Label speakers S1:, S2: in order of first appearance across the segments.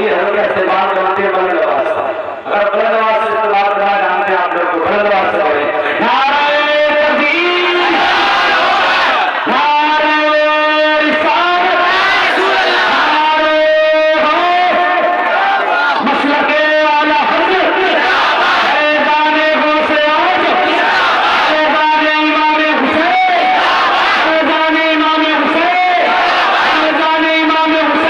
S1: आइए हम लोग इस्तेमाल करते हैं बुलंद आवाज से। अगर बुलंद आवाज से इस्तेमाल करना जानते हैं आप लोग तो बुलंद आवाज से बोलें नारे तकबीर, नारे रिसालत, नारे गौस, मसलके आला हज़रत, फैज़ाने गौसे आज़म, फैज़ाने इमाम हुसैन, फैज़ाने इमाम हुसैन, फैज़ाने इमाम हुसैन।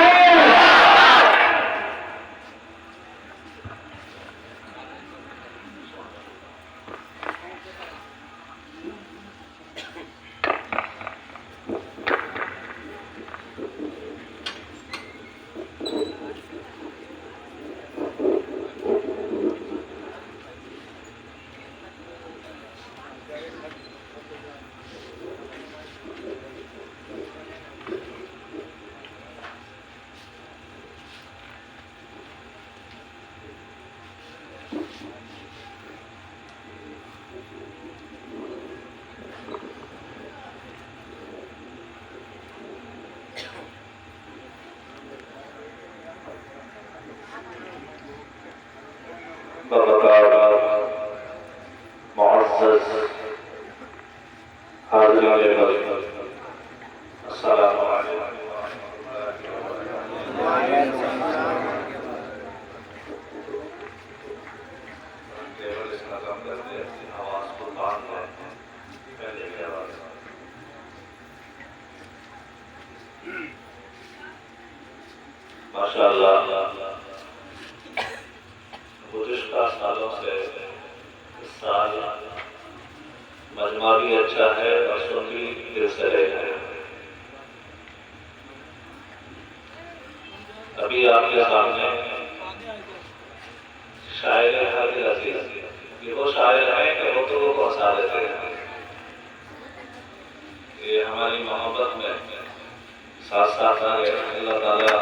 S2: माशाअल्लाह गुज़िश्ता सालों से इस साल मजमा भी अच्छा है और सुन भी दिल से रहे हैं। अभी आपके सामने शायर हादिर अजीज, ये वो शायर हैं कि रुतबों को हंसा देते हैं। ये हमारी मोहब्बत में साथ साथ आए। अल्लाह ताला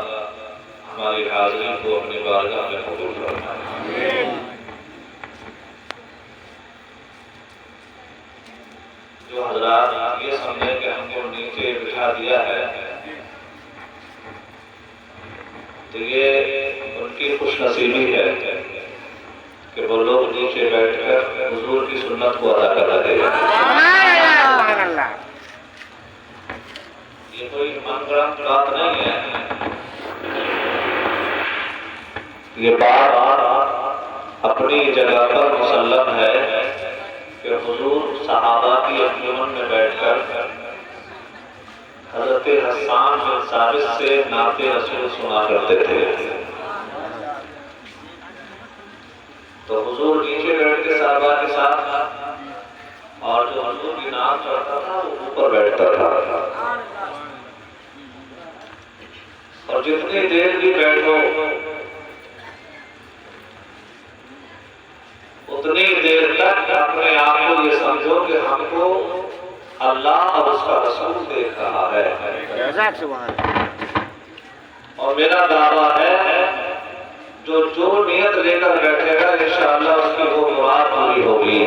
S2: हमारी हाज़िरी को अपनी बारगाह में कबूल फरमाए। जो हज़रात ये समझे कि हमको नीचे बिठा दिया है तो ये उनकी खुशनसीबी है कि वो लोग नीचे बैठकर हुजूर की सुन्नत को अदा कर रहे हैं। ये कोई मनगढ़ंत बात नहीं है, ये बात अपनी जगह पर मुसल्लम है कि हुजूर सहाबा की अंजुमन में बैठकर हज़रत हस्सान बिन साबित से नाते रसूल सुना करते थे। तो हुजूर नीचे बैठ के सहाबा के साथ और जो हुजूर की नाम चढ़ता था वो ऊपर बैठता था। और जितनी देर भी बैठो उतनी देर तक अपने आप को ये समझो कि हमको अल्लाह और उसका रसूल देख रहा है। और मेरा दावा है जो नियत लेकर बैठेगा इंशाअल्लाह उसकी वो मुराद पूरी होगी।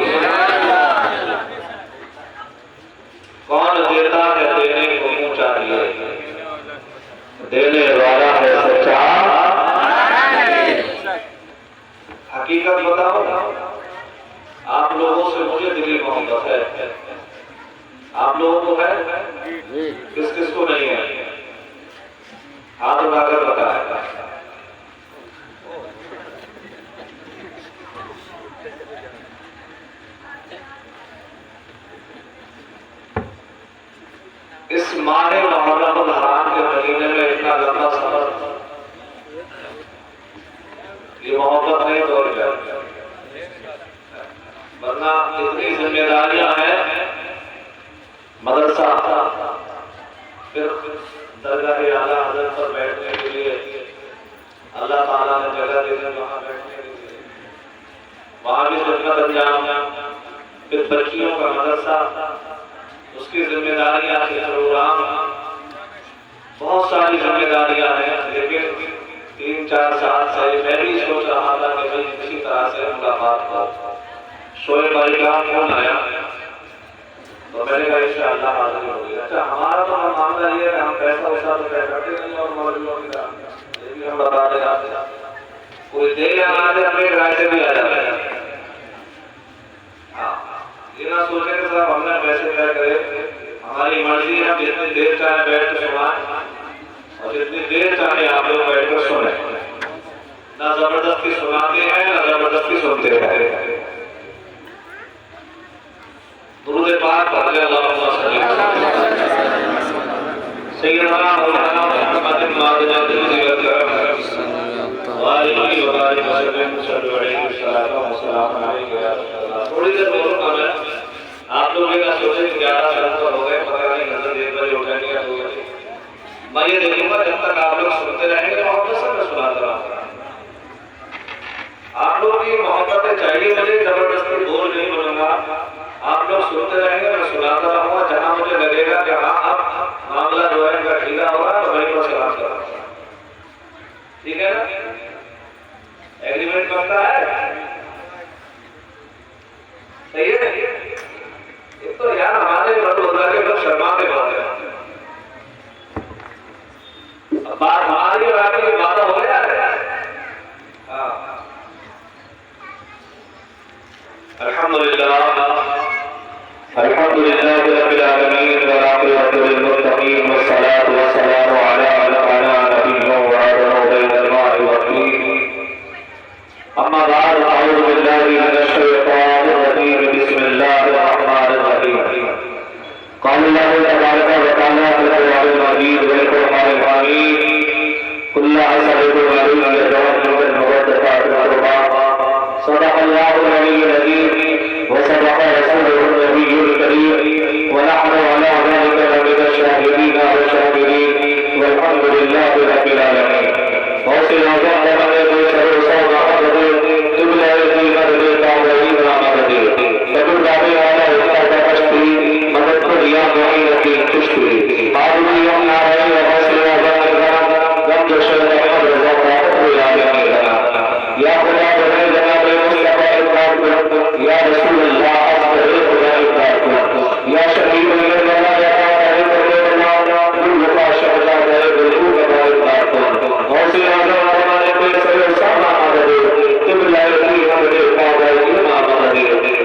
S2: कौन देता है देने को मुँह चाहिए, देने वाला है सच्चा। हकीकत बताओ, आप लोगों से मुझे दिली मोहब्बत है। आप लोगों को है, किस किस को नहीं है? हाथ उठाकर बताया। इस माह मुहर्रम हराम के महीने में इतना लंबा सफर, ये मोहब्बत नहीं तोड़ जाए, वरना इतनी जिम्मेदारियां हैं। मदरसा, फिर दरगाह आला हज़रत पर बैठने के लिए अल्लाह ताला ने जगह दी है, वहाँ बैठने के लिए वहाँ भी खिदमत अंजाम, फिर बच्चियों का मदरसा, उसकी जिम्मेदारियां, प्रोग्राम, बहुत सारी जिम्मेदारियां हैं। लेकिन 3-4 साल से मैं भी सोच रहा था कि भाई किसी तरह से मुलाकात हो। शोएब भाई का फोन आया तो मैंने कहा इंशाअल्लाह हाजिर होगी। अच्छा, हमारा तो मामला ये है, हम पैसा वैसा तो तय करते नहीं और मौलवियों की तरह, ये भी हम बता दें। सुनते हैं। दुरूद पाक पढ़ ले अल्लाहुम्मा सल्ली अला सय्यदना मौलाना मुहम्मद मादिन वालिहि व बारिक वसल्लम सल्लल्लाहु अलैहि वसल्लम। थोड़ी देर बोलो काम है। आप लोग ये ना सोचे कि 11 साल पर हो गए, पता नहीं नजर देख बजे उठाएंगे या 2 बजे। मैं ये देखूंगा जब तक आप लोग सुनते रहेंगे मोहब्बत से मैं सुनाता रहूंगा। आप लोग की मोहब्बत चाहिए मुझे, जबरदस्ती बोल नहीं बनूंगा। आप लोग सुनते रहेंगे, मैं सुनाता रहूंगा। जहां मुझे लगेगा कि हाँ अब मामला जो है इनका ढीला हो रहा है तो वहीं पर सलाम करूंगा। ठीक है ना? एग्रीमेंट बनता है, सही है? एक तो यार हमारे बड़ोदा के लोग शर्माते बहुत हैं। बात हमारी और आपकी बात हो गया है। हाँ, अल्हम्दुलिल्लाह अल्हम्दुलिल्लाह रब्बिल आलमीन व आखिरतु लिल मुत्तकीन वस्सलातु वस्सलामु अला नबिय्यिना व आदम बैनल मा'i वत्तीन। अम्मा बाद अऊज़ु बिल्लाहि मिनश शैतानिर रजीम। बिस्मिल्लाहिर रहमानिर रहीम। क़ाल अल्लाहु तबारक व तआला फ़िल क़ुरआनिल मजीद वल क़ुरआनिल हमीद कुल्लु असअलुकु अलैहि यतवक्कलु मुवद्दतातु अरबा। सदक़ल्लाहुल अलीयुल अज़ीम व सदक़ रसूलुहुन नबियुल करीम व नहनु अला ज़ालिका लमिनश शाहिदीन व शाकिरीन वल्हम्दुलिल्लाहि रब्बिल आलमीन। गौसे आज़म रहमत सरो सौदा हज़रत तुबला की मदद तावली व मदद तबुल दावे वाला उस्ताद कश्ती मदद को दिया मोइनती कुश्ती बादुरी हम नारे व गौसे आज़म गम जो शर अहमद रज़ा रब्बिल आलमीन। या खुदा बने जनाब मुस्तफा इकराम या रसूल अल्लाह अस्सलातु खुदा इकराम या शहीद मेरे मौला या तारीफ मेरे मौला कुल का शहदा गए बिल्कुल का इकराम गौसे आज़म हमारे पे सरो सामा मदद तुबला की हमरे पागल इमा मदद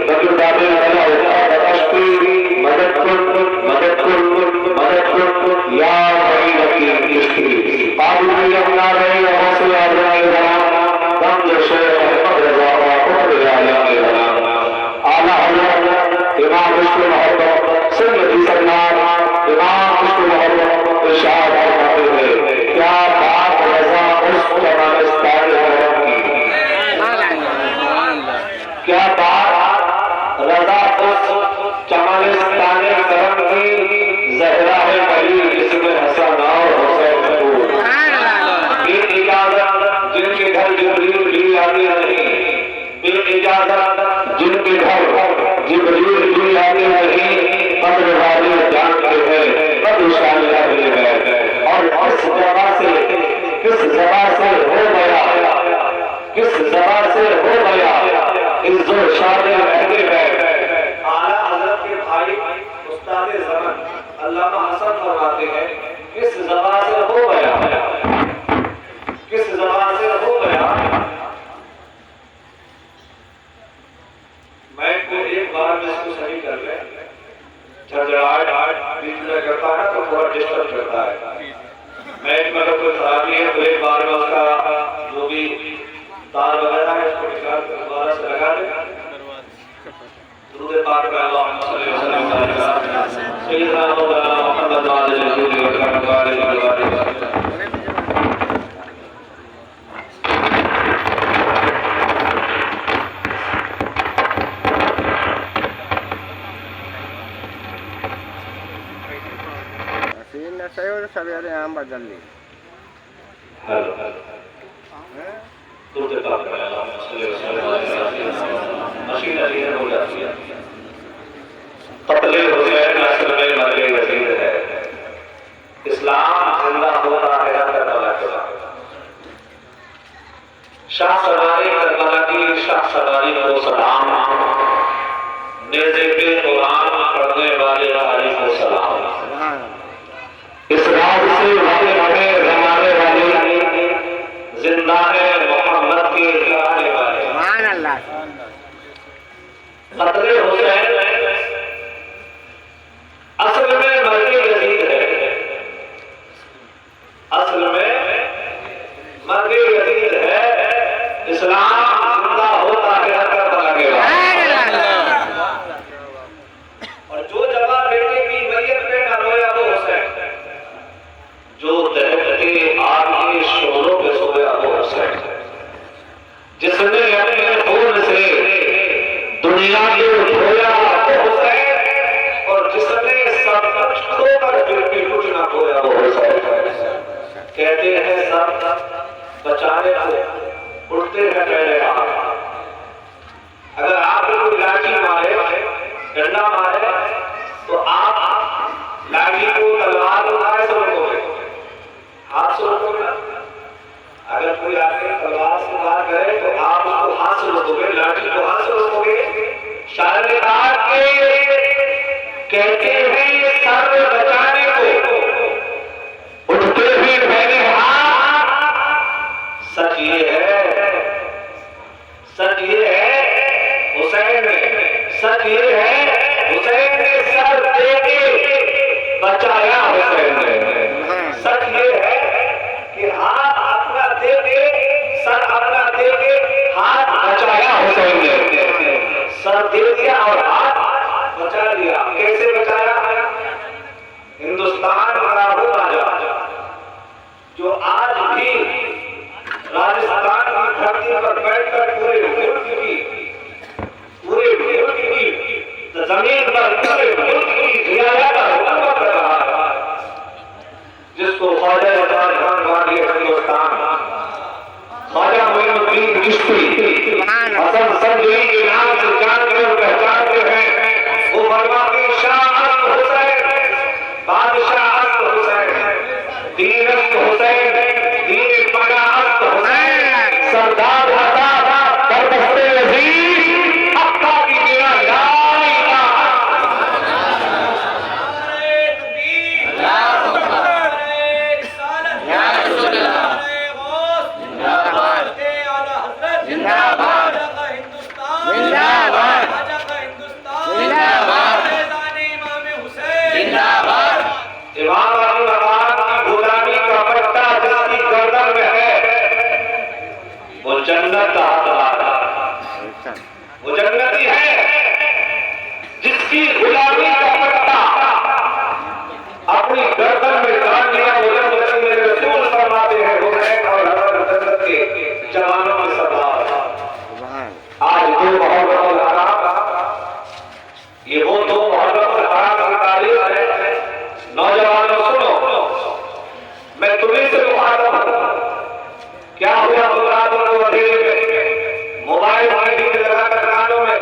S2: बकु दावे वाला उस्ताद कश्ती मदद या मोइनती कुश्ती बादुरी हम नारे व गौसे आज़म गम जो शर अहमद रज़ा रब्बिल आलमीन। आला हज़रत इमाम इश्क़ मोहब्बत सैयदी सरदार इमाम इश्क़ मोहब्बत इरशाद फरमाते हैं, क्या बात रज़ा उस चमनिस्तान करम की, क्या बात रज़ा उस चमनिस्तान करम की। ज़हरा है वली जिसमें हसन और हुसैन नूर। बेइजाज़त जिनके घर जिब्रील भी आते नहीं, बेइजाज़त जिनके घर जिब्रील भी आते नहीं, कब्र वाले जानते हैं कब्र शान अहले बैत। और किस जगह से हो गया, किस जगह से हो गया इज्जो शान अहले बैत। आला हज़रत के भाई उस्ताद ज़मान अल्लामा हसन फरमाते हैं, किस जगह से हो गया, किस जबान से हो गया। मैं को एक बार में इसको सही कर ले, झड़झड़ाहट बीच में करता है तो थोड़ा डिस्टर्ब करता है। मैं में अगर कोई खराबी है तो एक बार में उसका जो भी तार वगैरह है उसको निकाल कर दोबारा से लगा दे। दुरूद पाक पे अल्लाहुम्मा सल्ली वसल्लम अला सय्यिदना मौलाना मुहम्मद वालिल कुल्ली व वालिल वालिल।
S3: सवेरे आम बदल ली
S2: हेलो दुरूद पाक पे अल्लाहुम्मा सल्ली वसल्लम अला मशीन अली ने बोला कत्ले हुसैन असल में मर्द यजीद है। इस्लाम जिंदा होता है करबला के बाद। शाह सवारी करबला की शाह सवारी को सलाम, नेज़े पे कुरान पढ़ने वाले वाली को सलाम। इस रात से वाले हमें जमाने वाले जिंदा है मोहम्मद के लाने वाले। कत्ले हुसैन असल में मर्द यजीद है, असल में मर्द यजीद है। इस्लाम जिंदा होता है के आग के शोलों पे सोया वो हुसैन, जिसने अपने खून से दुनिया को धोया वो हुसैन, और जिसने सब कुछ खोकर फिर भी कुछ ना खोया वो हुसैन। कहते हैं सब बचाने को उठते हैं पहले आप। अगर आपको कोई लाठी मारे, डंडा मारे, तो आप लाठी को तलवार उठाए से रोकोगे, हाथ से रोकोगे। अगर कोई आके तलवार से वार करे तो आप उसको हाथ से रोकोगे, लाठी को हाथ से रोकोगे। शायर ने कहा कि कहते हैं सर बचाने को उठते ही पहले हाथ। सच ये है, सच ये है हुसैन ने, सच ये है हुसैन ने सर दे के बचाया हुसैन ने। सच ये है कि हाथ अपना दे के, सर अपना दे के हाथ बचाया हुसैन ने। सर दे दिया और हाथ बचा लिया। कैसे बचाया? हिंदुस्तान का वो राजा जो आज भी राजस्थान की धरती पर बैठकर पूरे मुल्क की जमीन पर पूरे मुल्क की रियासत का हुकूमत कर रहा है, जिसको ख्वाजा अतार खान वाली हिंदुस्तान, ख्वाजा मोइनुद्दीन चिश्ती हसन संजरी के नाम से जानते और पहचानते हैं। वो फरमाते शाह अस्त हुसैन, बादशाह अस्त हुसैन, दीन अस्त हुसैन, दीन पना अस्त हुसैन, सरदार अता बरदस्ते अजीज अक्का की मेरा ला जन्नत वो जन्नती है जिसकी गुलामी का पट्टा अपनी गर्दन में डाल लिया। वो मेरे रसूल फरमाते हैं हुसैन और हज़रत जन्नत के जवानों के सरदार। आज दो मुहर्रम हराम, ये वो दो मुहर्रम हराम की तारीख है। नौजवानों सुनो, मैं तुम्हें से मुखातब हूं। क्या हुआ रातों को अंधेरे में मोबाइल लगाकर कानों में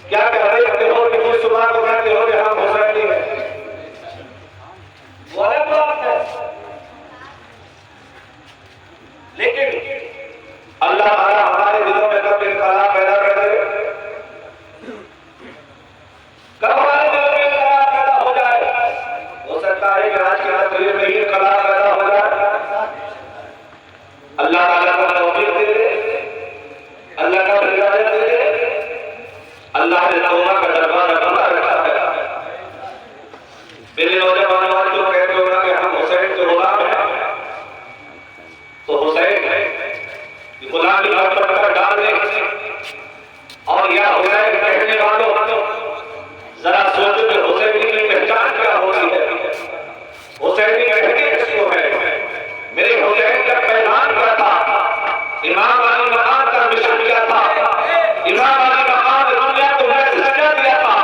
S2: क्या कह रहे हो कि सुबह को कहते हो कि हम हुसैनी हैं? वो अलग बात है, लेकिन अल्लाह ताला हमारे दिलों में कब इनकलाब पैदा कर दे, कब हमारे दिलों में इनकलाब पैदा हो जाए। हो सकता है कि आज के तकरीर में ही इनकलाब पैदा हो जाए। अल्लाह ताला का तौफीक दे दे, अल्लाह का हिदायत दे दे। अल्लाह ने तौबा का दरवाजा खुला रखा है। मेरे नौजवान जो कहते हो कि हम हुसैन के गुलाम हैं, तो हुसैन की गुलामी का पत्थर डाल दें। और या हुसैन कहने वालों जरा सोचो कि हुसैन की पहचान क्या होती है, हुसैन की कहने किसको है। मेरे हुसैन का पैगाम क्या था, इमाम अली मकाम का मिशन क्या था, इमाम अली मकाम ने दुनिया को मैसेज क्या दिया था।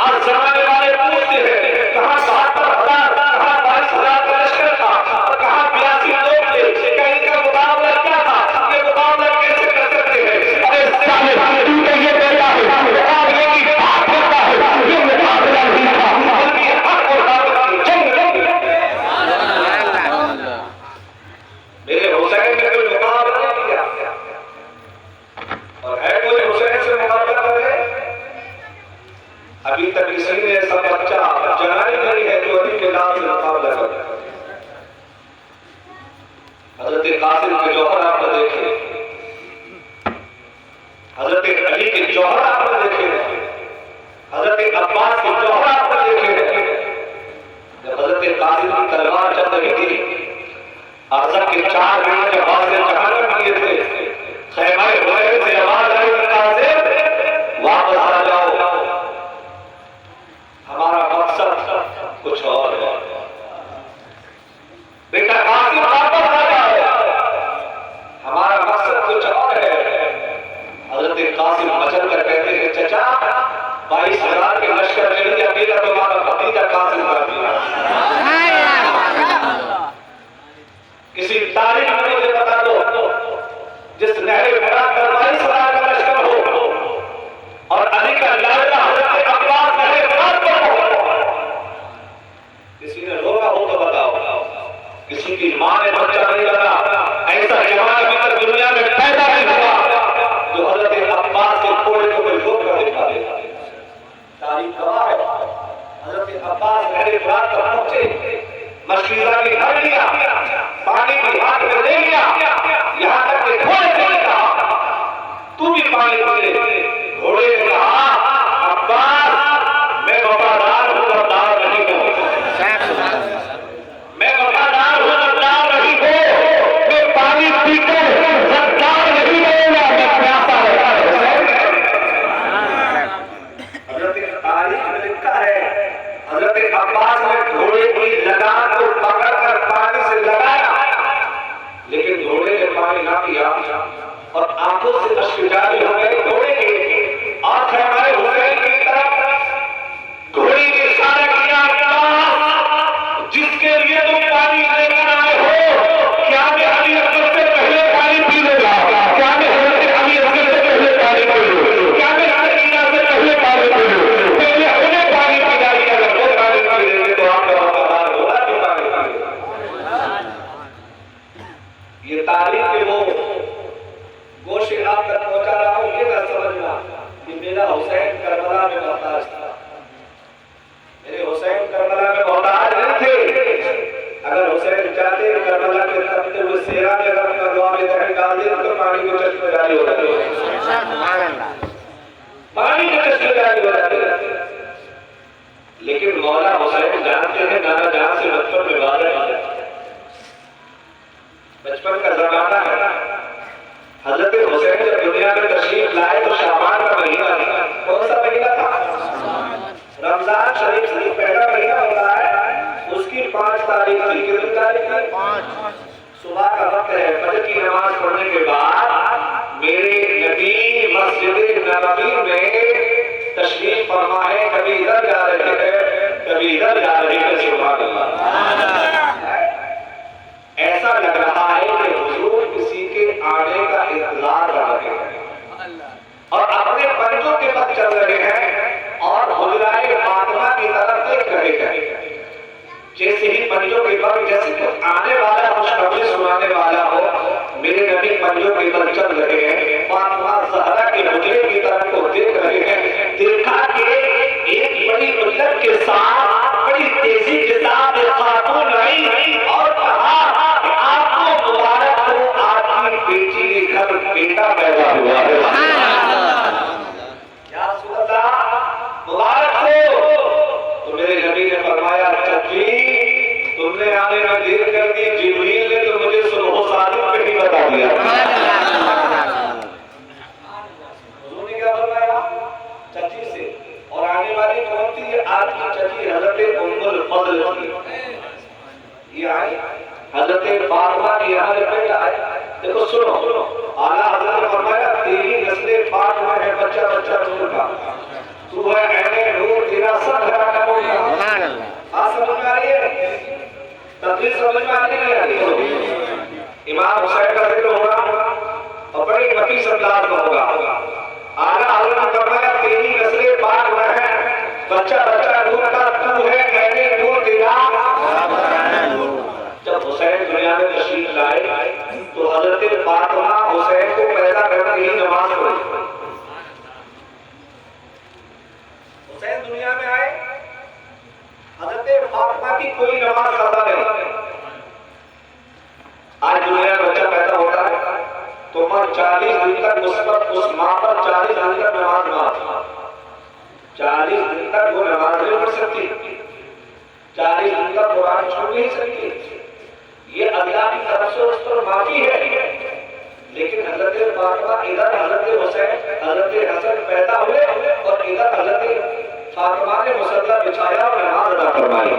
S2: आज जमाने वाले पूछते हैं कहां 72,000, कहां 22,000 का लश्कर था, कहां 82 लोग थे, कहीं का मुकाबला क्या था, ये मुकाबला कैसे कर सकते हैं। अरे साले ये बेटा है, मुकाबले की बात करता है, ये मुकाबला नहीं था, बल्कि हक और बात की जंग। मेरे हुसैन ने कोई मुकाबला नहीं किया, और है कोई हुसैन से मुकाबला करे? अभी तक किसी ने ऐसा बच्चा जना ही नहीं है जो अली के नाम से मुकाबला करे। हजरत कासिम के जौहर आपने देखे, हजरत अली के जौहर आपने देखे, हजरत अब्बास के जौहर आपने देखे। जब हजरत कासिम की तलवार चल रही थी, अरसा के 4 मिनट के बाद से जहन्नम किए थे, खैमाए हुसैन से आवाज आई कासिम वापस आ जाओ, हमारा मकसद कुछ और है। बेटा माँ ने बच्चा नहीं लगा, ऐसा जवान अभी तक दुनिया में पैदा नहीं हुआ जो हजरत अब्बास के घोड़े को कोई रोक कर दिखा दे। तारीख गवाह है, हजरत अब्बास मेरे रात तक पहुंचे, मशकीरा भी भर लिया, पानी भी हाथ में ले लिया, यहाँ तक कि घोड़े से कहा तू भी पानी पी ले। घोड़े ने कहा अब्बास मैं वफादार हूँ, गद्दार नहीं हूँ, मैं वफादार हूँ, गद्दार नहीं हूँ, मैं पानी पीकर गद्दार नहीं रहूंगा, मैं प्यासा रहूंगा। हजरत तारीख में लिखा है हजरत अब्बास ने घोड़े की लगाम को पकड़कर पानी से लगाया, लेकिन घोड़े ने पानी ना पिया और आंखों से अश्क जारी हो गए घोड़े के। और फरमाए हुसैन की तरफ घोड़ी ने इशारा किया, जिसके लिए तुम पानी लेकर आए हो, क्या मैं अली असगर से पहले पानी पी लूंगा, क्या मैं हजरत अली असगर से पहले पानी पी लूं, क्या मैं सकीना से पहले पानी पी लूं, पहले उन्हें पानी पिलाई, अगर वो पानी पी लेंगे तो आपका वफादार होगा कि पानी पी। ये तारीख के वो गोशे आप तक पहुंचा रहा हूं, ये ना समझना कि मेरा हुसैन करबला में मोहताज था। मेरे हुसैन करबला में मोहताज नहीं थे। अगर हुसैन चाहते करबला के तपते हुए सेरा में अगर अपना दुआ में दहन डाल दिया तो पानी को चश्मे जारी हो जाते, पानी को चश्मे जारी हो जाते। लेकिन मौला हुसैन जानते हैं नाना जहां से बचपन में बात है, बचपन का जमाना है। हजरत हुसैन जब दुनिया में तशरीफ लाए तो शाबान का महीना था। कौन सा महीना था? रमजान शरीफ से पहला महीना होता है, उसकी 5 तारीख थी। कितनी तारीख थी? सुबह का वक्त है, फजर की नमाज पढ़ने के बाद मेरे नबी मस्जिद नबवी में तशरीफ फरमा है। कभी इधर जा रहे हैं, कभी इधर जा रहे हैं। सुभान अल्लाह। ऐसा लग रहा है कि हुजूर किसी के आने का इंतजार कर रहे हैं और अपने पंजों के पद चल रहे हैं और हुजराए फातिमा की तरफ देख रहे हैं। जैसे ही पंजों के पद, जैसे कि आने वाला खुशखबरी सुनाने वाला हो, मेरे नबी पंजों के पद चल रहे हैं, फातिमा ज़हरा के हुजरे की तरफ को देख रहे हैं। देखा कि एक बड़ी उल्लत के साथ बड़ी तेजी के साथ एक खातून आई और कहा आपको मुबारक हो, आपकी बेटी के घर बेटा पैदा हुआ है। क्या रसूल अल्लाह, मुबारक हो। तो मेरे नबी ने फरमाया चाची तुमने आने में देर कर दी, जिब्रील ने तो मुझे सुबह सादिक पे ही बता दिया। उन्होंने क्या फरमाया चाची से, और आने वाली कौन थी? ये आपकी चाची हजरत उम्मुल फज़ल थी। ये आई हजरत फातिमा की यहाँ बेटा आया। देखो सुनो, आला हजरत ने फरमाया तेरी नस्ले पाक में है, बच्चा बच्चा नूर का, तू है ऐने नूर, तेरा सब घराना होगा। सुभान अल्लाह। आज समझ में आ रही है? तफसीर समझ में आ रही है? इमाम हुसैन का जिक्र होगा और बड़ी नफीस अंदाज में होगा। आला हजरत ने फरमाया तेरी नस्ले पाक में है, बच्चा बच्चा नूर का, तू है ऐने नूर, तेरा जब हुसैन दुनिया में तशरीफ लाए तो हजरत फातिमा हुसैन को पैदा करके ही नमाज पढ़ी। हुसैन दुनिया में आए, हजरत फातिमा की कोई नमाज अदा नहीं। आज दुनिया में बच्चा पैदा होता है तो मां 40 दिन तक उस मां पर 40 दिन तक नमाज ना, 40 दिन तक वो नमाज नहीं पढ़ सकती, 40 दिन तक कुरान छू नहीं सकती। ये अल्लाह की तरफ से उस पर माफी है। लेकिन हजरत फातिमा, इधर हजरत हुसैन, हजरत हसन पैदा हुए और इधर हजरत फातिमा ने मुसल्ला बिछाया और नमाज अदा करवाई।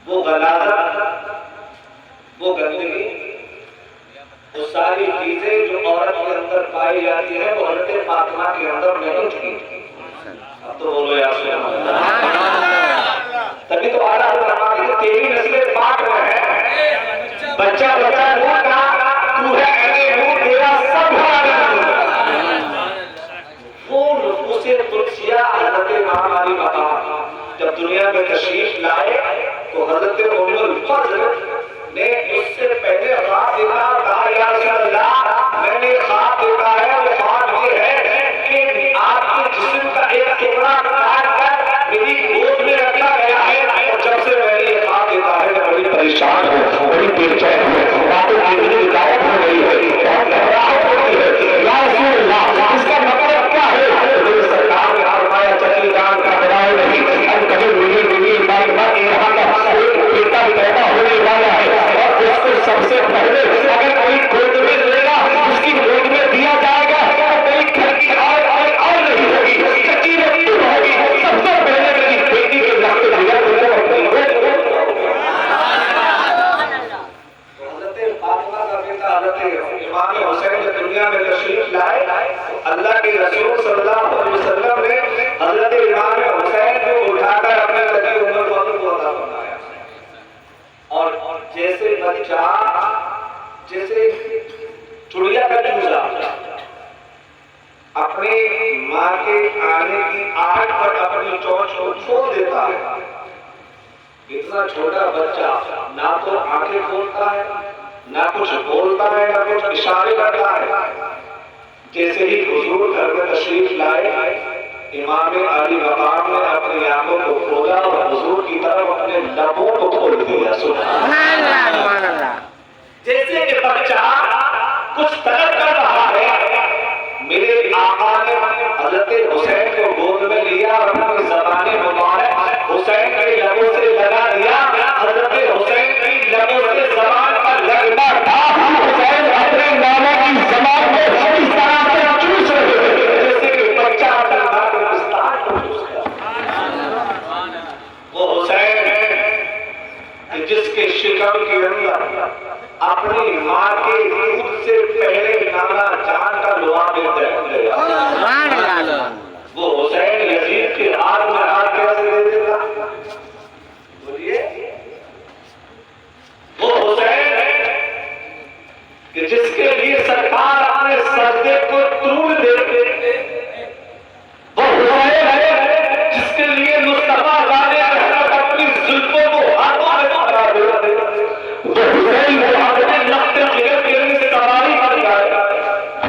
S2: वो गलाज़त, वो गंदगी, वो सारी चीजें जो औरत के अंदर पाई जाती है वो हजरत फातिमा के अंदर नहीं थी। अब तो बोलो यार, तभी तो आला हजरत तेरी नस्ले पाक में है, बच्चा बच्चा नूर का, तू है ऐने नूर, तेरा सब वो उसे कुर्सिया हजरत इमाम अली मकाम जब दुनिया में तशरीफ लाए तो हजरत उम्मुल जैसे बच्चा, जैसे चिड़िया का चूजा अपनी माँ के आने की आहट पर अपनी चोंच को छोड़ देता है, इतना छोटा बच्चा ना तो आंखें खोलता है, ना कुछ बोलता है, ना कुछ इशारे करता है। जैसे ही हुजूर घर में तशरीफ लाए, इमाम अली मकाम ने अपनी आंखों को खोला और हुजूर की तरफ अपने लबों को खोल दिया। सुभान अल्लाह। जैसे कि बच्चा कुछ तलब कर रहा है, मेरे आका ने हजरत हुसैन को गोद में लिया और अपनी ज़बान मुबारक हुसैन के लबों से लगा दिया। हजरत हुसैन की लबों से ज़बान पर लगना था, हुसैन अपने नाना की ज़बान को इस तरह से चूस रहे थे जैसे कि बच्चा अपने मां के पिस्तान को चूसता। वो हुसैन है जिसके शिकम के अंदर अपनी माँ के दूध से पहले नाना जान का लुआब दहन गया। वो हुसैन यजीद के हाथ में हाथ कैसे दे देगा? बोलिए। वो हुसैन है कि जिसके लिए सरकार अपने सजदे को तोड़ देते। वो हुसैन है जिसके लिए मुस्तफा वाले अपनी जुल्फों को हाथों में पकड़ा देते। वो हुसैन है अपने लफ्ज़ के से सवारी कर जाए।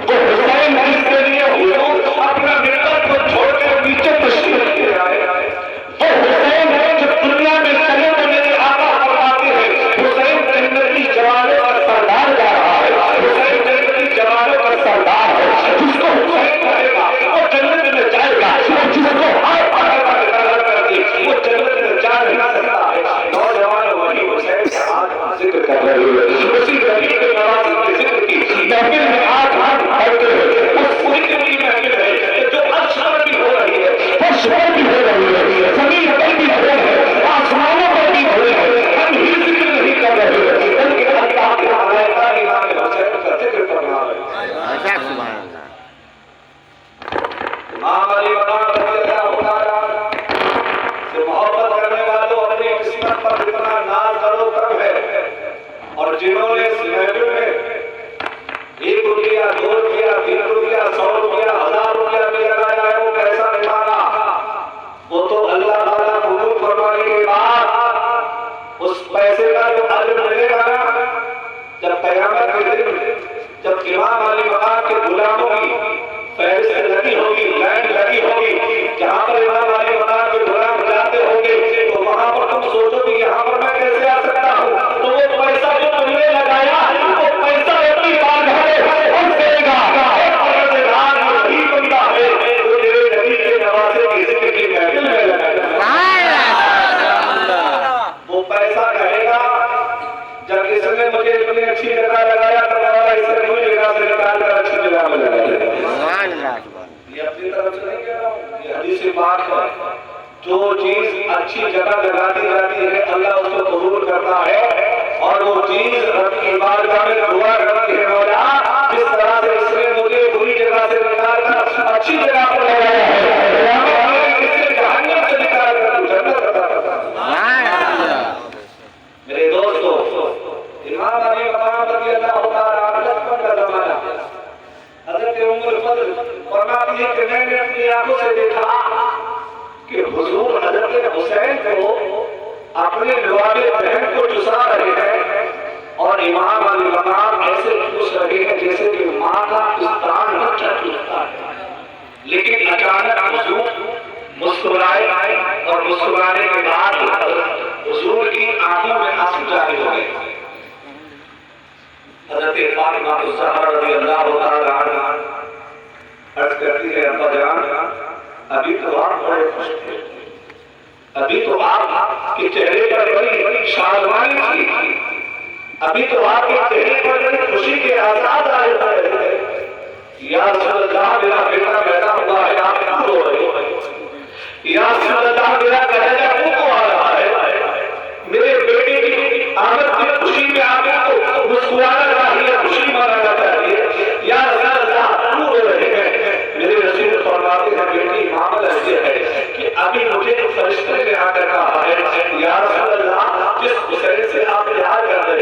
S2: वो हुसैन है जिसके लिए हुजूर अपना मिल्लत को छोड़कर नीचे तशरीफ ले आए। वो हुसैन है जो दुनिया में चले तो मेरे आका फरमाते हैं, हुसैन जन्नती जवानों का सरदार जा रहा है। हुसैन जन्नती जवानों का सरदार है। जिसको हुसैन करेगा वो जन्नत में जाएगा, जिसको हाथ करके वो जन्नत में जा नहीं सकता है। नौजवान वही हुसैन के हाथ जिक्र कर रहे हैं, उसी नबी के नवाज़ी की जिक्र की महफिल में हाथ बढ़ते हैं। उस पूरी की महफिल है जो अर्श पर भी हो रही है, फर्श पर भी हो रही है, जमीन पर भी हो रही है, आसमानों पर भी हो रही है। हम ही जिक्र नहीं कर रहे हैं, बल्कि अल्लाह के मलाइका इमाम हुसैन का जिक्र कर रहा है। सुभान अल्लाह। इमाम अली मकाम रज़ियल्लाहु ताला से मोहब्बत करने वालों अपनी किस्मत पर जितना नाज करो कम है, और जिन्होंने इस महफिल में 1 रुपया, 2 रुपया, 3 रुपया, 100 रुपया, 1000 रुपया भी लगाया है, वो पैसा नहीं मांगा। वो तो अल्लाह ताला कबूल फरमाने के बाद उस पैसे का जो अज्र मिलेगा ना, जब क़यामत के दिन जब इमाम अली मकाम के गुलामों की फहरिस्त लगी होगी, लाइन लगी होगी, जहां पर इमाम अली मकाम के गुलाम जाते होंगे, तो वहां पर तुम सोचो कि यहाँ पर मैं कैसे आ सकता हूँ? तो वो पैसा जो तुमने लगाया वो पैसा अपनी बारगाह में हम देगा। वही बंदा है जो तेरे नबी के नवासे की जिक्र की महफिल में लगाया। वो पैसा कहेगा जब इसने मुझे इतनी अच्छी जगह लगाया तो वाला इसने मुझे जगह से निकाल कर अच्छी जगह में लगाया। ये अपनी तरफ से नहीं कह रहा हूँ, ये हदीस की बात है। जो चीज अच्छी जगह लगाती जाती है अल्लाह उसको कबूल करता है, और वो चीज अपनी इबादत में दुआ करती है, मौला जिस तरह से इसने मुझे बुरी जगह से निकाल कर अच्छी जगह पर लगाया है, इससे जहन्नम से निकाल कर जन्नत अता करता। मेरे दोस्तों, इमाम अली मकाम रज़ियल्लाहु ताला बचपन का जमाना, हज़रत उम्मुल फज़ल फरमाती है कि मैंने अपनी आंखों से देखा कि हुजूर हज़रत हुसैन को अपने लुआबे बहन को चुसा रहे हैं, और इमाम अली मकाम ऐसे चूस रहे हैं जैसे कि माँ का पिस्तान बच्चा चूसता है। लेकिन अचानक हुजूर मुस्कुराए, और मुस्कुराने के बाद हुजूर की आंखों में आंसू जारी हो गए। हज़रत फातिमा ज़हरा रज़ियल्लाहु ताला अन्हा अर्ज़ करती है, अब्बा जान अभी तो आप बड़े खुश थे, अभी तो आपके चेहरे पर बड़ी शादमानी थी, अभी तो आपके चेहरे पर बड़ी खुशी के आसार आए थे। या रसूल अल्लाह मेरा बेटा पैदा हुआ है, आप क्यों रो रहे हो? या रसूल अल्लाह मेरा कलेजा क्यों आ रहा है? मेरे बेटे की आमद की खुशी में आपको मुस्कुराना चाहिए, खुशी मनाना चाहिए। या रसूल अल्लाह क्यों रो रहे हैं? मेरे रसूल फरमाते हैं, बेटी मामला ये है कि अभी मुझे फरिश्ते ने आकर कहा है, या रसूल अल्लाह जिस हुसैन से आप प्यार कर रहे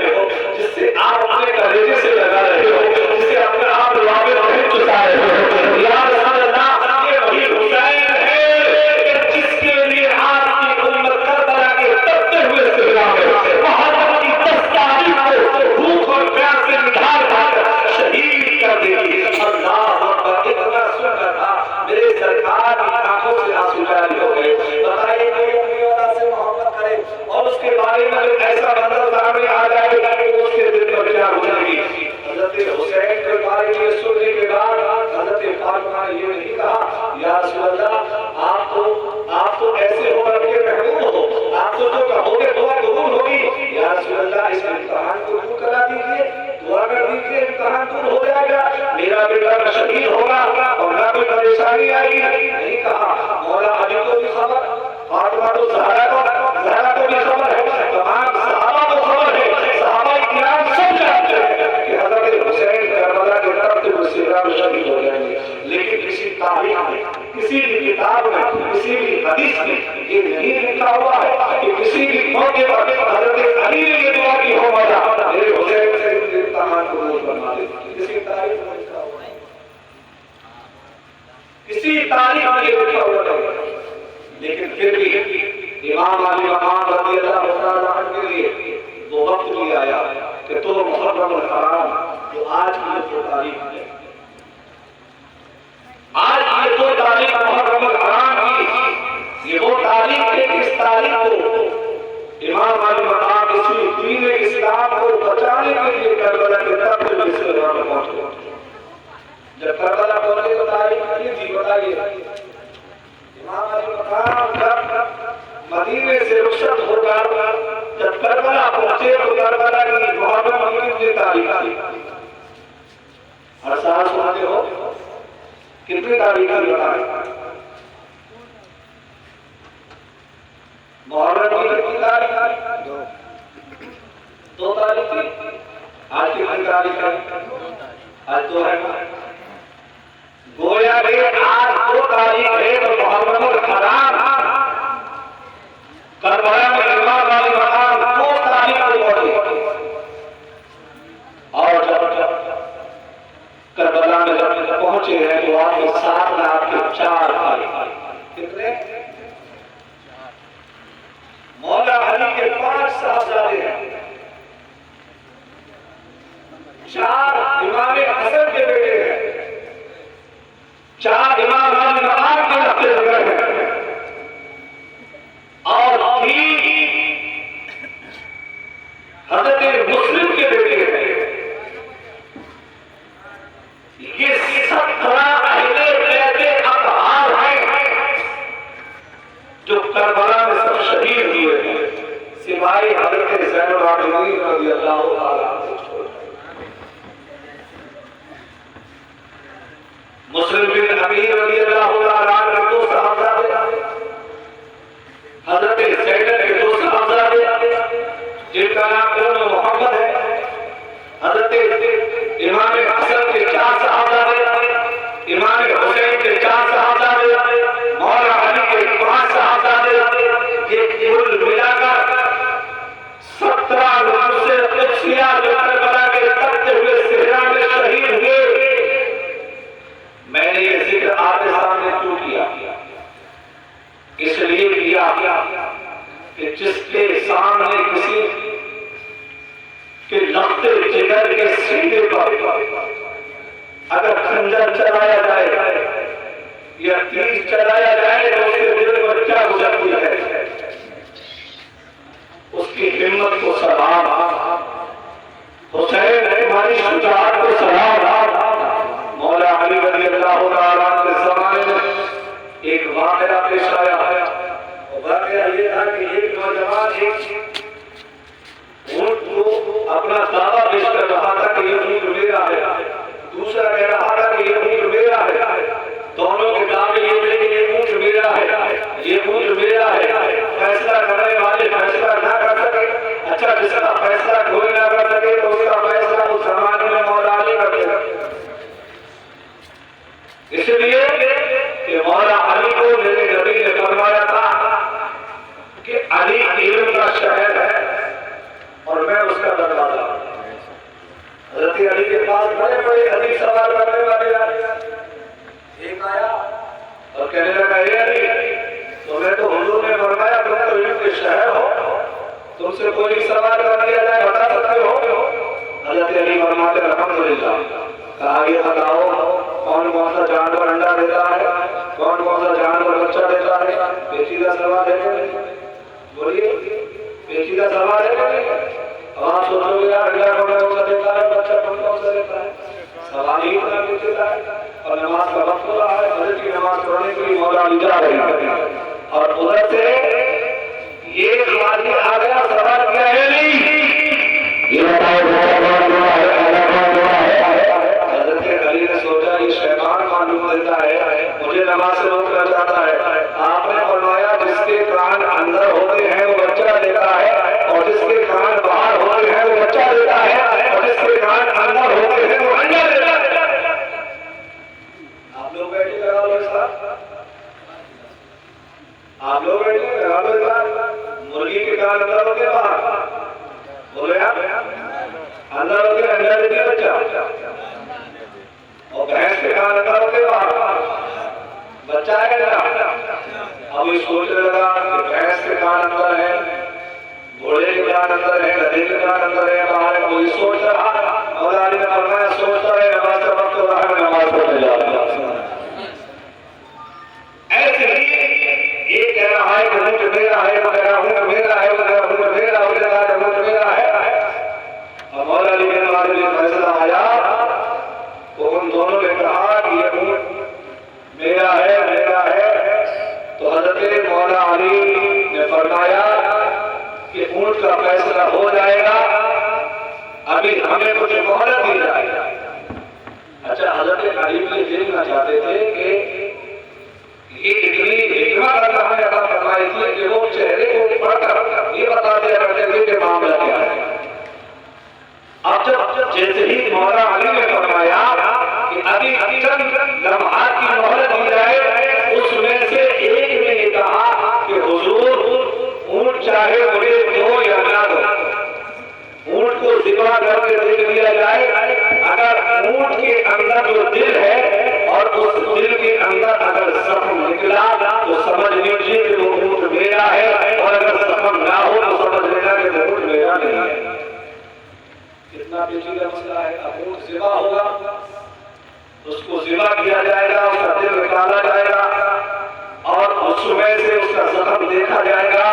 S2: कितनी तारीख की बताएं? मुहर्रम की कितनी तारीख? 2 तारीख थी। आज कितनी तारीख है? आज 2 है। गोया रे आज 2 तारीख है तो मुहर्रमुल हराम करबला में इमाम वाली मकाम 2 तारीख को पड़ी। और जब करबला में जब पहुंचे हैं तो आपके 7 लाख के 4 भाई। कितने? मौला अली के 5 साहबजादे हैं, 4 इमाम हसन के बेटे हैं, 4 इमाम अली मकाम के रखते हुए हैं और 3 हजरत मुस्लिम के बेटे हैं। ये 17 अहले बैते अतहार हैं जो करबला में सब शहीद हुए हैं, सिवाय हजरत ज़ैनुल आबिदीन रज़ियल्लाहु ताला अन्हु। मुस्लिम बिन अमीर रज़ियल्लाहु ताला अन्हु 2 साहबजादे, हजरत ज़ैनब के 2 साहबजादे जिनका नाम मोहम्मद है, हजरत इमाम हसन के 4 साहबजादे, इमाम हुसैन के 4 साहबजादे, मौला अली के 5 साहबजादे, ये कुल मिलाकर 17 लोग से कुदसिया जो करबला के तख्ते हुए सेहरा में शहीद हुए। मैंने ये जिक्र आपके सामने क्यों किया? इसलिए किया कि जिसके सामने किसी के लखते जिगर के सीने पर अगर खंजर चलाया जाए या तीर चलाया जाए तो उसके दिल पर क्या गुजरती है? उसकी हिम्मत को सलाम, हुसैन तुम्हारी शुजाअत को सलाम। मौला अली रज़ियल्लाहु ताला के ज़माने में एक वाक़या पेश आया। वाक़या ये था कि एक नौजवान एक ऊंट को अपना दावा पेश कर रहा था कि ये ऊंट मेरा है, दूसरा कह रहा था कि ये ऊंट मेरा है। दोनों के दावे ये थे कि ये ऊंट मेरा है, ये ऊंट मेरा है। फैसला करने वाले फैसला ना कर सके। अच्छा, जिसका फैसला कोई ना कर सके तो उसका फैसला उस जमाने में मौला अली करते थे। इसलिए कि मौला अली को मेरे नबी ने फरमाया था कि अली इल्म का शहर है और मैं उसका दरवाजा। हज़रत अली के पास बड़े बड़े अजीब सवाल करने वाले एक आया और कहने लगा, ये अली तुम्हें तो हुजूर ने फरमाया तुम तो इल्म के शहर हो, तुमसे कोई सवाल कर दिया जाए बता सकते हो? हज़रत अली फरमाते अल्हम्दुलिल्लाह। कहा, ये बताओ कौन कौन सा जानवर अंडा देता है, कौन कौन सा जानवर बच्चा देता है? पेचीदा सवाल है क्या? बोलिए, पेचीदा सवाल है क्या? आप सोचोगे यार अंडा कौन सा देता है, बच्चा कौन सा देता है? सवाल ही इतना पेचीदा है। और नमाज का वक्त हो रहा है, फजर की नमाज पढ़ने के लिए मौला अली जा रहे हैं और उधर से ये आदमी आ गया, सवाल किया है नहीं, ये बताओ अली ने सोचा ये शैतान मालूम देता है, मुझे नमाज से रोक कर जाता है। आपने फरमाया जिसके कान अंदर होते हैं वो बच्चा देता है और जिसके कान बाहर होते हैं वो बच्चा देता है और जिसके कान अंदर होते हैं वो अंडा देता है। आप लोग बैठे लगा लो इस बात, आप लोग बैठे लगा लो इस बात। मुर्गी के कान अंदर होते बाहर, बोले आप अंदर होते अंडा देती है बच्चा, और भैंस के कान अंदर होते बाहर बच्चा है क्या? अब ये सोचने लगा कि भैंस के कान अंदर है, घोड़े के कान अंदर है, गधे के कान अंदर है, बाहर है। वो सोच रहा और अली ने फरमाया सोचता है नमाज का वक्त हो रहा है, नमाज पढ़ने जा रहा हूं। ऐसे ही ये कह रहा है कि ऊंट मेरा है, वो कह रहा ऊंट मेरा है, वो कह रहा ऊंट मेरा, वो कह रहा ऊंट मेरा है। और मौला अली के बारे में फैसला आया तो उन दोनों ने कहा कि ये ऊंट मेरा है, मेरा है। तो हजरत मौला अली ने फरमाया कि ऊंट का फैसला हो जाएगा, अभी हमें कुछ मोहलत दी जाए। अच्छा हजरत अली भी देखना चाहते थे कि ये इतनी हिकमत अल्लाह ने अता फरमाई थी कि वो चेहरे को पढ़कर ये बता दिया करते थे कि मामला क्या है। अब जब जैसे ही मौला अली ने फरमाया कि अभी चंद लम्हात की मोहलत दी जाए, उसमें से एक ने कहा कि हुजूर ऊंट चाहे मुझे दो या ना दो, ऊंट को ज़िबा करके देख लिया जाए, अगर ऊंट के अंदर जो दिल है और उस दिल के अंदर अगर जख्म निकला तो समझ लीजिए कि वो ऊंट मेरा है, और अगर जख्म ना हो तो समझ लेना कि वो ऊंट मेरा नहीं है। कितना पेचीदा मसला है। अब ऊंट ज़िबा होगा, उसको ज़िबा किया जाएगा, उसका दिल निकाला जाएगा और उसमें से उसका जख्म देखा जाएगा,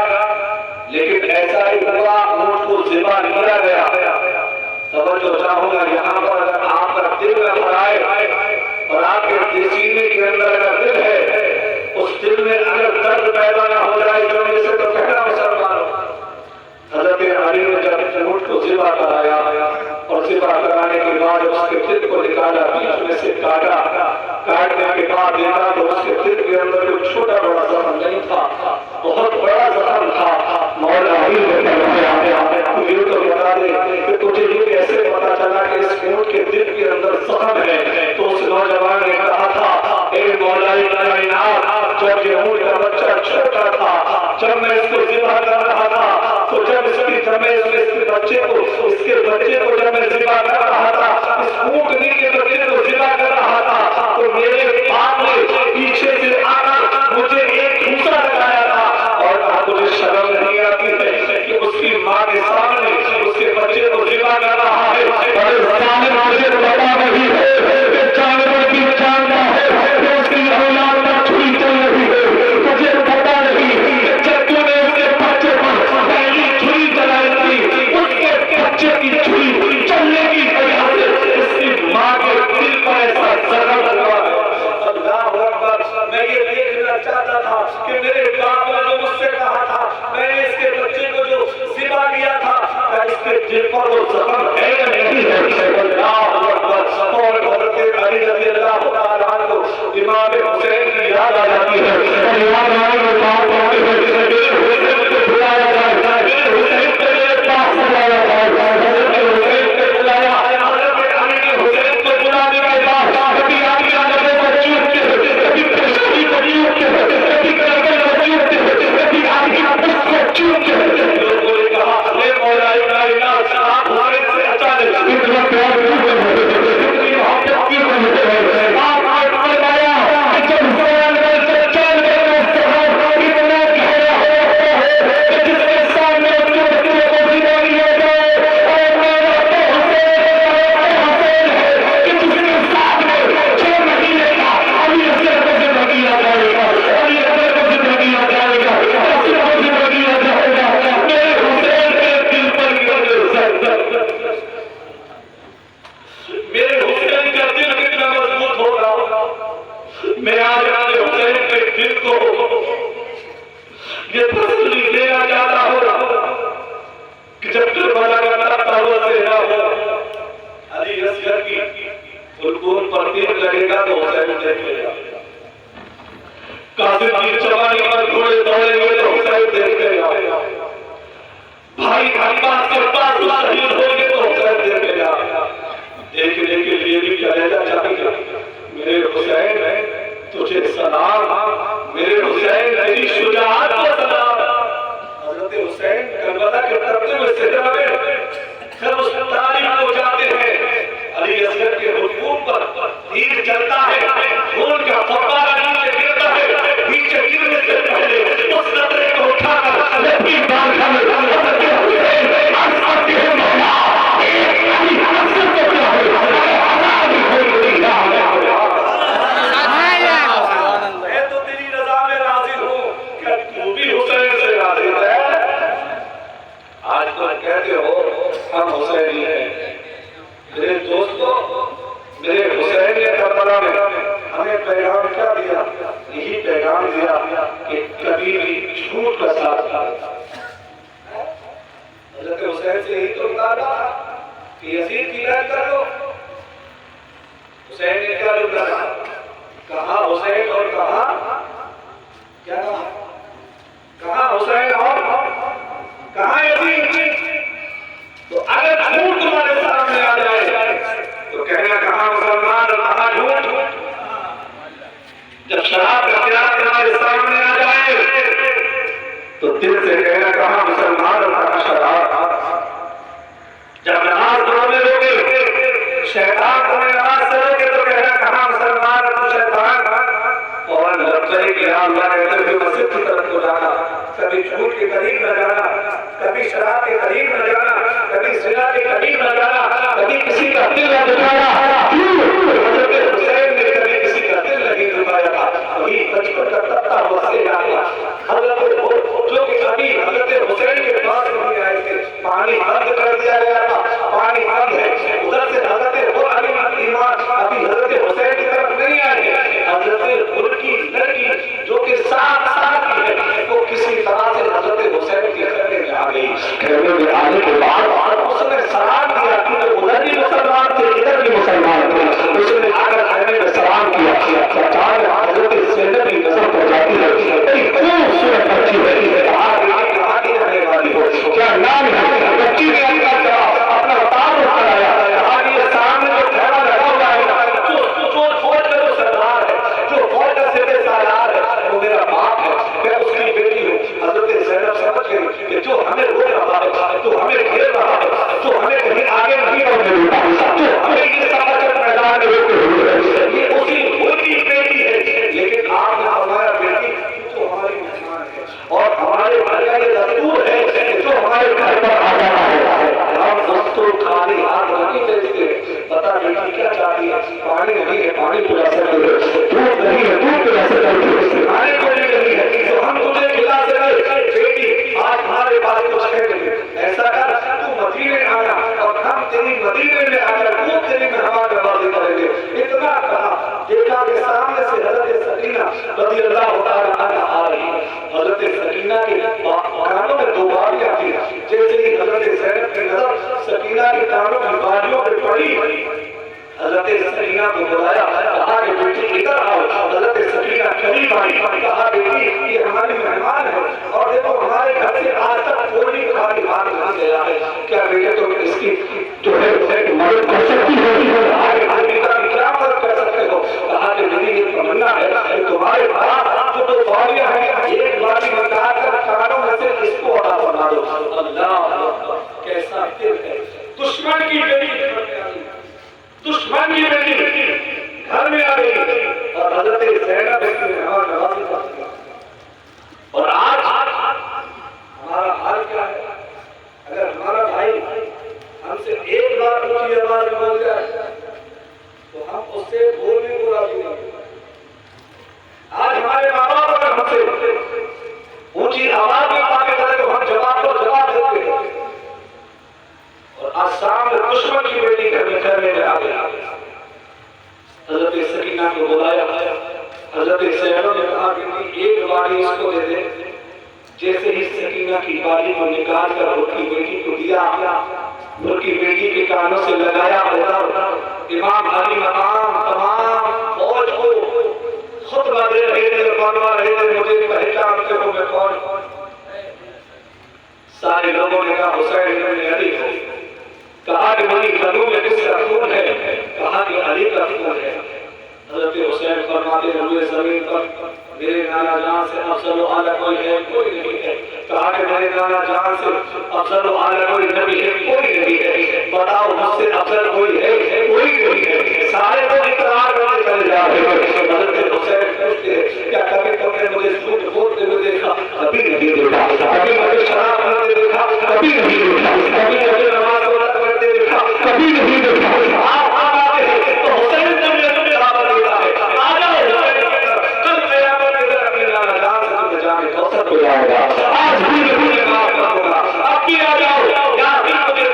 S2: लेकिन ऐसा ही हुआ ऊंट को ज़िबा किया गया। तवज्जो चाहूंगा यहाँ पर, अगर आपका दिल में भराए और आपके सीने के अंदर अगर दिल है, उस दिल में अगर दर्द पैदा ना हो जाए जैसे तो कहना मुसलमान हो। हजरत अली ने जब ऊंट को ज़िबा कराया और ज़िबा कराने के बाद उसके दिल को निकाला, बीच में से काटा, काटने के बाद देखा तो उसके दिल के अंदर कोई छोटा बड़ा जख्म नहीं था, बहुत बड़ा जख्म था। मौला अली ने फरमाया मुझे तो बता दे कि तुझे ये कैसे पता चला कि इस ऊंट के दिल के अंदर जख्म है। तो उस नौजवान ने कहा था, ए मौला कायनात, जब ये ऊंट का बच्चा छोटा था, जब मैं इसको ज़िबा कर रहा था, तो जब इसके बच्चे को जब मैं ज़िबा कर रहा था, इस ऊंटनी के बच्चे को ज़िबा कर रहा था, तो मेरे बाप ने पीछे से आकर मुझे एक ठूसा लगाया था और कहा तुझे शर्म नहीं आती है कि उसकी माँ के सामने उसके बच्चे को ज़िबा कर रहा है। जानवर की जानना है, उसकी औलाद में छुरी चल रही है, मुझे पता नहीं जब तूने उसके बच्चे पर पहली छुरी चलाई थी, उसके बच्चे की छुरी चलने की वजह से उसकी माँ के दिल पर ऐसा जख्म लगा है। अल्लाहु अकबर। मैं ये देखना चाहता था कि मेरे बाप ने जो मुझसे कहा था, मैंने इसके बच्चे को जो ज़िबा किया था, क्या इसके दिल पर वो जख्म है या नहीं है। अल्लाहु अकबर। और हज़रत अली रज़ियल्लाहु ताला अन्हु इमाम हुसैन की याद आ जाती है और याद आने के बाद हुसैन को बुलाया जाए, हुसैन के पास बुलाया जाए, हुसैन को बुलाया, हज़रत अली ने हुसैन को बुलाने के बाद कभी आगे आगे बच्चों के, कभी पेशानी बच्चों के, कभी गर्दन बच्चों के, कभी आगे बच्चों के, लोगों ने कहा हे मौला कायनात, आप हमारे से अचानक इतना प्यार क्यों कर रहे हैं, इतनी मोहब्बत क्यों कर रहे हैं। आप फरमाया कि जब हुसैन का चल गया सहाब इतना गहरा है जिसके सामने उसके बच्चे को ज़िबा किया जाए, और मेरा तो हुसैन है कि जिसके सामने 6 महीने का अली असगर को ज़िबा किया जाएगा, अली असगर को ज़िबा किया जाएगा, असगर को ज़िबा किया जाएगा। मेरे हुसैन के दिल पर मेरे हुसैन का दिल कितना मजबूत होगा। मैं आज अपने हुसैन के दिल को ये तसल्ली देना चाहता हूँ कि जब करबला का रास्ता हुआ से ना हो, अली असगर की फुलकून पर तीर लगेगा तो हुसैन देख लेगा, कासिम की जवानी पर घोड़े दौड़ेंगे तो हुसैन देख लेगा, भाई अब्बास के पास शहीद होंगे तो हुसैन देख लेगा। देखने के लिए भी कलेजा चाहिए। मेरे हुसैन है तुझे सलाम, मेरे हुसैन तेरी शुजाअत को सलाम। हज़रत हुसैन करबला के तर्जुमे में सिजदा में जब उस तारीख को जाते हैं, अली असगर के हुजूम पर तीर चलता है, खून का फव्वारा नीचे गिरता है, नीचे गिरने से पहले उस कतरे को उठाकर लपटी बांध कहते हो हम हुसैनी हैं। मेरे दोस्तों, मेरे हुसैन ने करबला में हमें पैगाम क्या दिया? यही पैगाम दिया कि कभी भी झूठ का साथ ना देना। हज़रत हुसैन से यही तो कहा कि यजीद की बैत कर लो। हुसैन का जुमला कहा हुसैन और कहा क्या कहा हुसैन और कहा यजीद। तो अगर झूठ तुम्हारे सामने आ जाए तो कहना कहा मुसलमान और कहा झूठ। जब शराब का प्यार तुम्हारे सामने आ जाए तो दिल से कहना कहा मुसलमान और कहा शराब। जब नमाज पढ़ने लोगे शैतान तुम्हें नमाज करोगे तो कहना कहा मुसलमान और शैतान। और लब्बैक या अल्लाह कहते हुए मस्जिद की तरफ को जाना, कभी झूठ के करीब न जाना, कभी शराब के करीब न जाना, कभी ज़िना के करीब न जाना, कभी किसी का दिल न दुखाना। हज़रत हुसैन ने कभी किसी का दिल नहीं दुखाया था, वही बचपन का तख्ता वसे आया। जो कि अभी हज़रत हुसैन के पास नहीं आए थे, पानी बंद कर दिया गया था, पानी बंद है। उधर से हज़रत वो ईमान अभी हज़रत हुसैन की तरफ नहीं आए। हज़रत उनकी लड़की जो कि 7 साल की है वो किसी तरह से हज़रत हुसैन के खेमे में आ गई। खेमे में आने के बाद उसने सलाम किया, क्योंकि उधर भी मुसलमान थे इधर भी मुसलमान थे। उसने आकर खेमे में सलाम किया। हज़रत ज़ैनब की नजर पड़ जाती है, बड़ी खूबसूरत बच्ची है, कहानी रहने वाली हो, क्या नाम है बच्ची ने अपना तारुफ कराया। ये सामने जो ठहरा लगा हुआ है, जो फौज का जो सरदार है, जो फौज का सिपह सालार है, वो मेरा बाप है, मैं उसकी बेटी हूँ। हज़रत ज़ैनब समझ गई कि जो हमें रोक रहा है, जो हमें घेर रहा है, जो हमें कहीं आगे नहीं बढ़ने देता, जो हमें ये समाचार मैदान में रोके हुए है, ये उसी उनकी बेटी है। लेकिन आपने फरमाया बेटी तो हमारी मुसलमान है और हमारे घर का ये दस्तूर है जो हमारे घर पर आ जाना है। हम दोस्तों खाली हाथ नहीं भेजते, पता बेटी क्या चाहती है, पानी नहीं है पानी पिला सकते हो, दूध नहीं है दूध पिला सकते हो, खाने को नहीं है तो हम तुझे खिला सकते। बेटी आज हमारे पास कुछ है नहीं, ऐसा कर तू मदीने आना और हम तेरी मदीने में आकर खूब तेरी मेहमान नवाजी करेंगे। इतना कहा, देखा कि सामने से हज़रत सकीना रज़ी अल्लाह तआला अन्हा आ रही है। हज़रत सकीना के कानों में 2 बालियां थी। जैसे ही हज़रत ज़ैनब की नजर सकीना के कानों की बालियों पर पड़ी, हज़रत सकीना को बुलाया, कहा कि बेटी इधर आओ। हज़रत सकीना करीब आई, कहा बेटी ये हमारी मेहमान है और देखो हमारे घर से आज तक कोई खाली हाथ नहीं गया है, क्या बेटे तुम इसकी जो है मदद कर सकती हो, आगे आदमी का क्या मदद कर सकते हो। कहा कि मेरी ये तमन्ना है तुम्हारे पास जो 2 बालियां हैं, एक बाली निकाल कर कानों में से इसको अदा फरमा दो। अल्लाह कैसा दिल है, दुश्मन की बेटी दुश्मन की बेटी घर में आ गई और हज़रत ज़ैनब की मेहमान नवाजी करती है। और आज हमारा हाल क्या है, अगर हमारा भाई हमसे एक बार ऊंची आवाज में बोल जाए तो हम उससे बोलने को राजी नहीं। आज हमारे माँ बाप अगर हमसे ऊंची आवाज में बातें करें तो हम जवाब देते हैं। और आज सामने दुश्मन की बेटी घर में आ गया। हज़रत सकीना को बुलाया, हज़रत ज़ैनब ने कहा कि एक बारी इसको दे दे। जैसे ही सकीना की बारी को निकाल कर उनकी बेटी को दिया, उनकी बेटी के कानों से लगाया, इमाम अली मकाम तमाम फौज को खुतबा दे रहे थे, फरमा रहे थे मुझे पहचानते हो मैं कौन। सारे लोगों ने कहा हुसैन इब्न अली हो, कहा कि मेरी गलों में किसका खून है, कहा कि अली का खून है। हज़रत हुसैन फरमाते हुए जमीन पर मेरे नाना जान से अफजल आला कोई है, कोई नहीं है। कहा कि मेरे नाना जान से अफजल आला कोई नबी है, कोई नहीं है। बताओ मुझसे अफजल कोई है, कोई नहीं है। सारे लोग इकरार करके चले जा रहे हैं। हज़रत हुसैन पूछते हैं क्या कभी तुमने मुझे झूठ बोलते हुए देखा? कभी नहीं देखा। कभी मुझे शराब पीते देखा? कभी नहीं देखा। कभी मुझे नमाज पढ़ते देखा? कभी नहीं देखा। आप आते हैं तो हुसैन ने मुझे बराबर देखा है। आ जाओ कल क़यामत के दिन अपने नाना जान से तुम्हें जाने कौसर हो जाएगा। आज भी माफ करूंगा, अब भी आ जाओ या फिर मुझे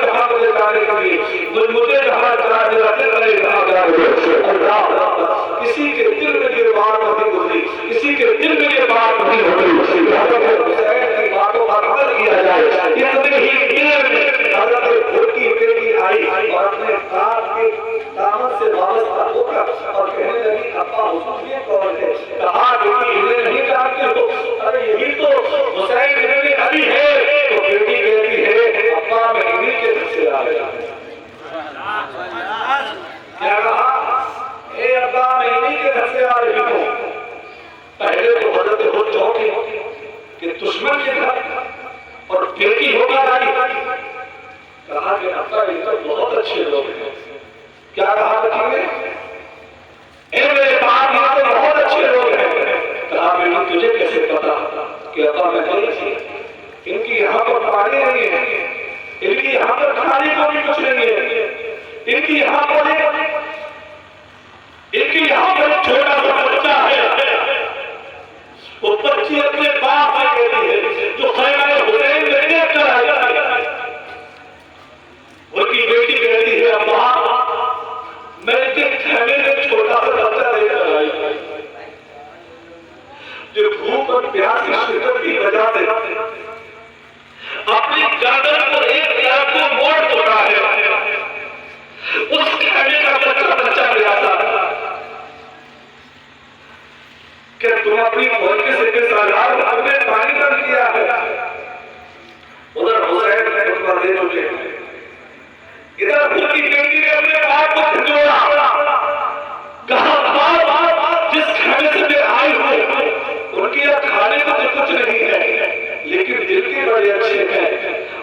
S2: आपका इनका बहुत अच्छे लोग हैं। क्या कहा बच्ची ने? मेरे बाप माँ तो बहुत अच्छे लोग हैं। कहा बेटी तुझे कैसे पता कि अब्बा मैं गई थी? इनकी यहाँ पर पानी नहीं है, इनकी यहाँ पर खाने को भी कुछ नहीं है, इनकी यहाँ पर छोटा सा बच्चा है। वो बच्ची अपने बाप से कहती है जो खैबर हुसैन में देख कर आई, उनकी बेटी कहती है अम्मा मैं इनके खेमे में छोटा सा बच्चा लेकर आई जो भूख और प्यास की शिद्दत की वजह से अपनी गर्दन को एक प्यार को मोड़ तोड़ा है। उस खेमे का बच्चा मेरा था। क्या तुम अपनी फौज के सिर पे सालार हमने पानी कर दिया है? उधर हुसैन खुतबा दे चुके, इधर उनकी बेटी ने अपने बाप को झंझोड़ा, कहा बाप जिस खाने से मैं आई हूं उनके यहाँ खाने को तो कुछ नहीं है, लेकिन दिल के बड़े अच्छे हैं।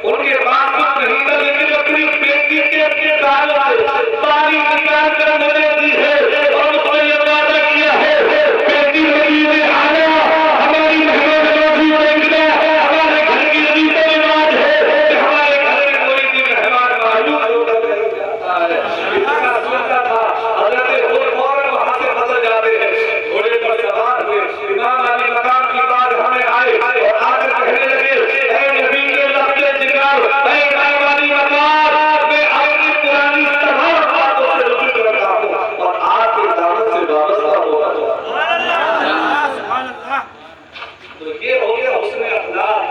S2: उनके पास कुछ नहीं था, लेकिन अपनी बेटी के गाल से पानी निकाल कर मुझे दी है और उसने ये वादा किया है बेटी मेरी आना हमारी मेहमान हमारे घर की रीत रिवाज है कि हमारे घर में कोई भी मेहमान मालूम नहीं जाता है। इतना सुनता था हजरत फौरन वहां से बदल जाते हैं, घोड़े पर सवार हुए इमाम अली मकाम की बात हमें आए और आकर कहने लगे ऐ नबी के लफ्ज़े जिगर ऐ इमाम अली मकाम मैं अपनी पुरानी तमाम बातों से रुजू करता हूं और आपकी दावत से वाबस्ता होगा। तो ये हो गया हुस्न अखलाक।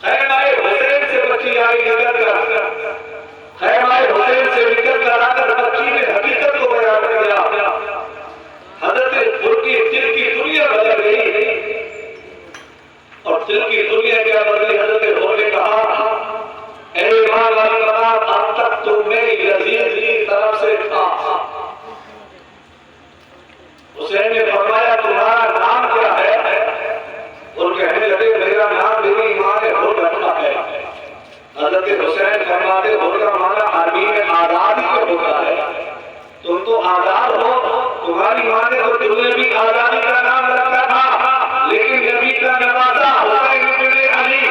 S2: खैमाए हुसैन से बच्ची आई निकल कर, खैमाए हुसैन से निकल कर आकर बच्ची ने हकीकत को बयान किया। हजरत उनकी दिल की दुनिया बदल गई और दिल की दुनिया क्या बदली? हजरत ने कहा ऐ इमाम अली मकाम अब तक तो मैं यजीद की तरफ से था। हुसैन ने फरमाया तुम्हारा नाम क्या है? और कहने लगे मेरा नाम मेरी मां ने हो रखा है। हजरत हुसैन फरमाते हो का माना अरबी में आजादी का होता है, तुम तो आजाद हो, तुम्हारी मां ने तो तुम्हें भी आजादी का नाम रखा था, लेकिन नबी का नवाजा हुसैन इब्ने अली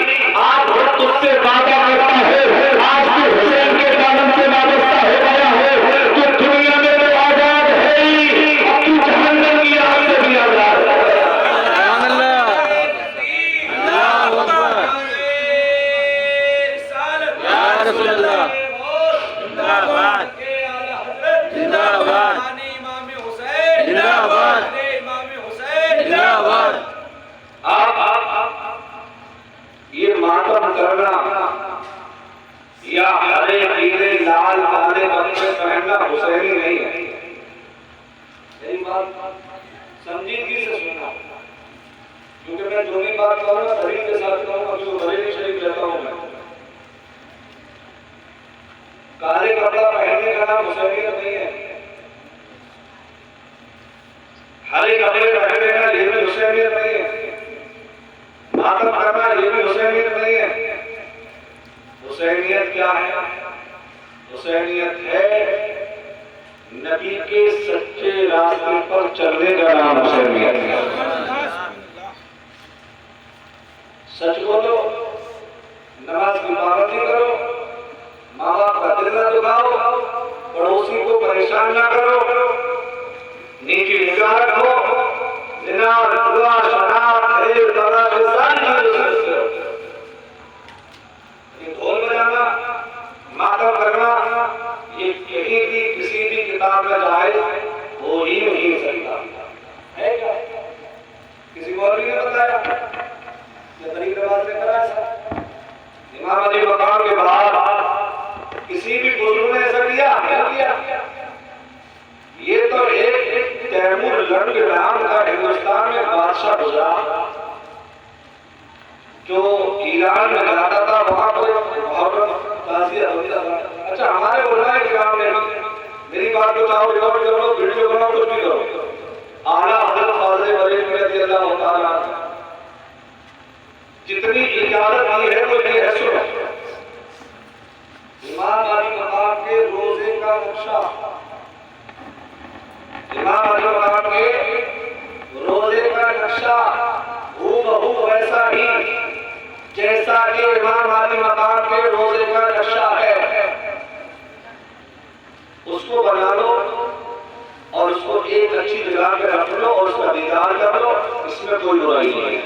S2: आज वो तुझसे वादा करता है, आज भी हुसैन के दामन से वाबस्ता हो गया है। तो दुनिया में तो आजाद है ही, अब तू जहन्नम की आग से भी आजाद है। ये मातम करना या हरे पीले लाल काले कपड़े पहनना हुसैनी नहीं है। यही बात संजीदगी से सुनना, क्योंकि मैं जो भी बात करूंगा शरीर के साथ कहूंगा, जो बरेली शरीफ रहता हूं मैं। काले कपड़ा पहनने का नाम हुसैनियत नहीं है, हरे कपड़े पहनने का ये भी हुसैनियत नहीं है, मातम करना ये भी हुसैनियत नहीं है। हुसैनियत क्या है? हुसैनियत है नबी के सच्चे रास्ते पर चलने का नाम हुसैनियत है। सच बोलो, नमाज की पाबंदी करो, माँ बाप का दिल न दुखाओ, पड़ोसी को परेशान ना करो, नीचे निगाह रखो, जिना दुआ शराब खेल तलाश सारी चीजें। ये ढोल बजाना, मातम करना, ये कहीं भी किसी भी किताब में जाए वो ही नहीं सकता है। क्या किसी मौलवी ने बताया या तरीक रिवाज ने करा ऐसा? इमाम अली मकाम के बाद किसी भी बुजुर्ग ने ऐसा किया? का नक्शा इमाम अली मकाम के रोजे का नक्शा हूबहू वैसा ही जैसा कि इमाम अली मकाम के रोजे का नक्शा है उसको बना लो और उसको एक अच्छी जगह पे रख लो और उसका दीदार कर लो, इसमें कोई बुराई नहीं है,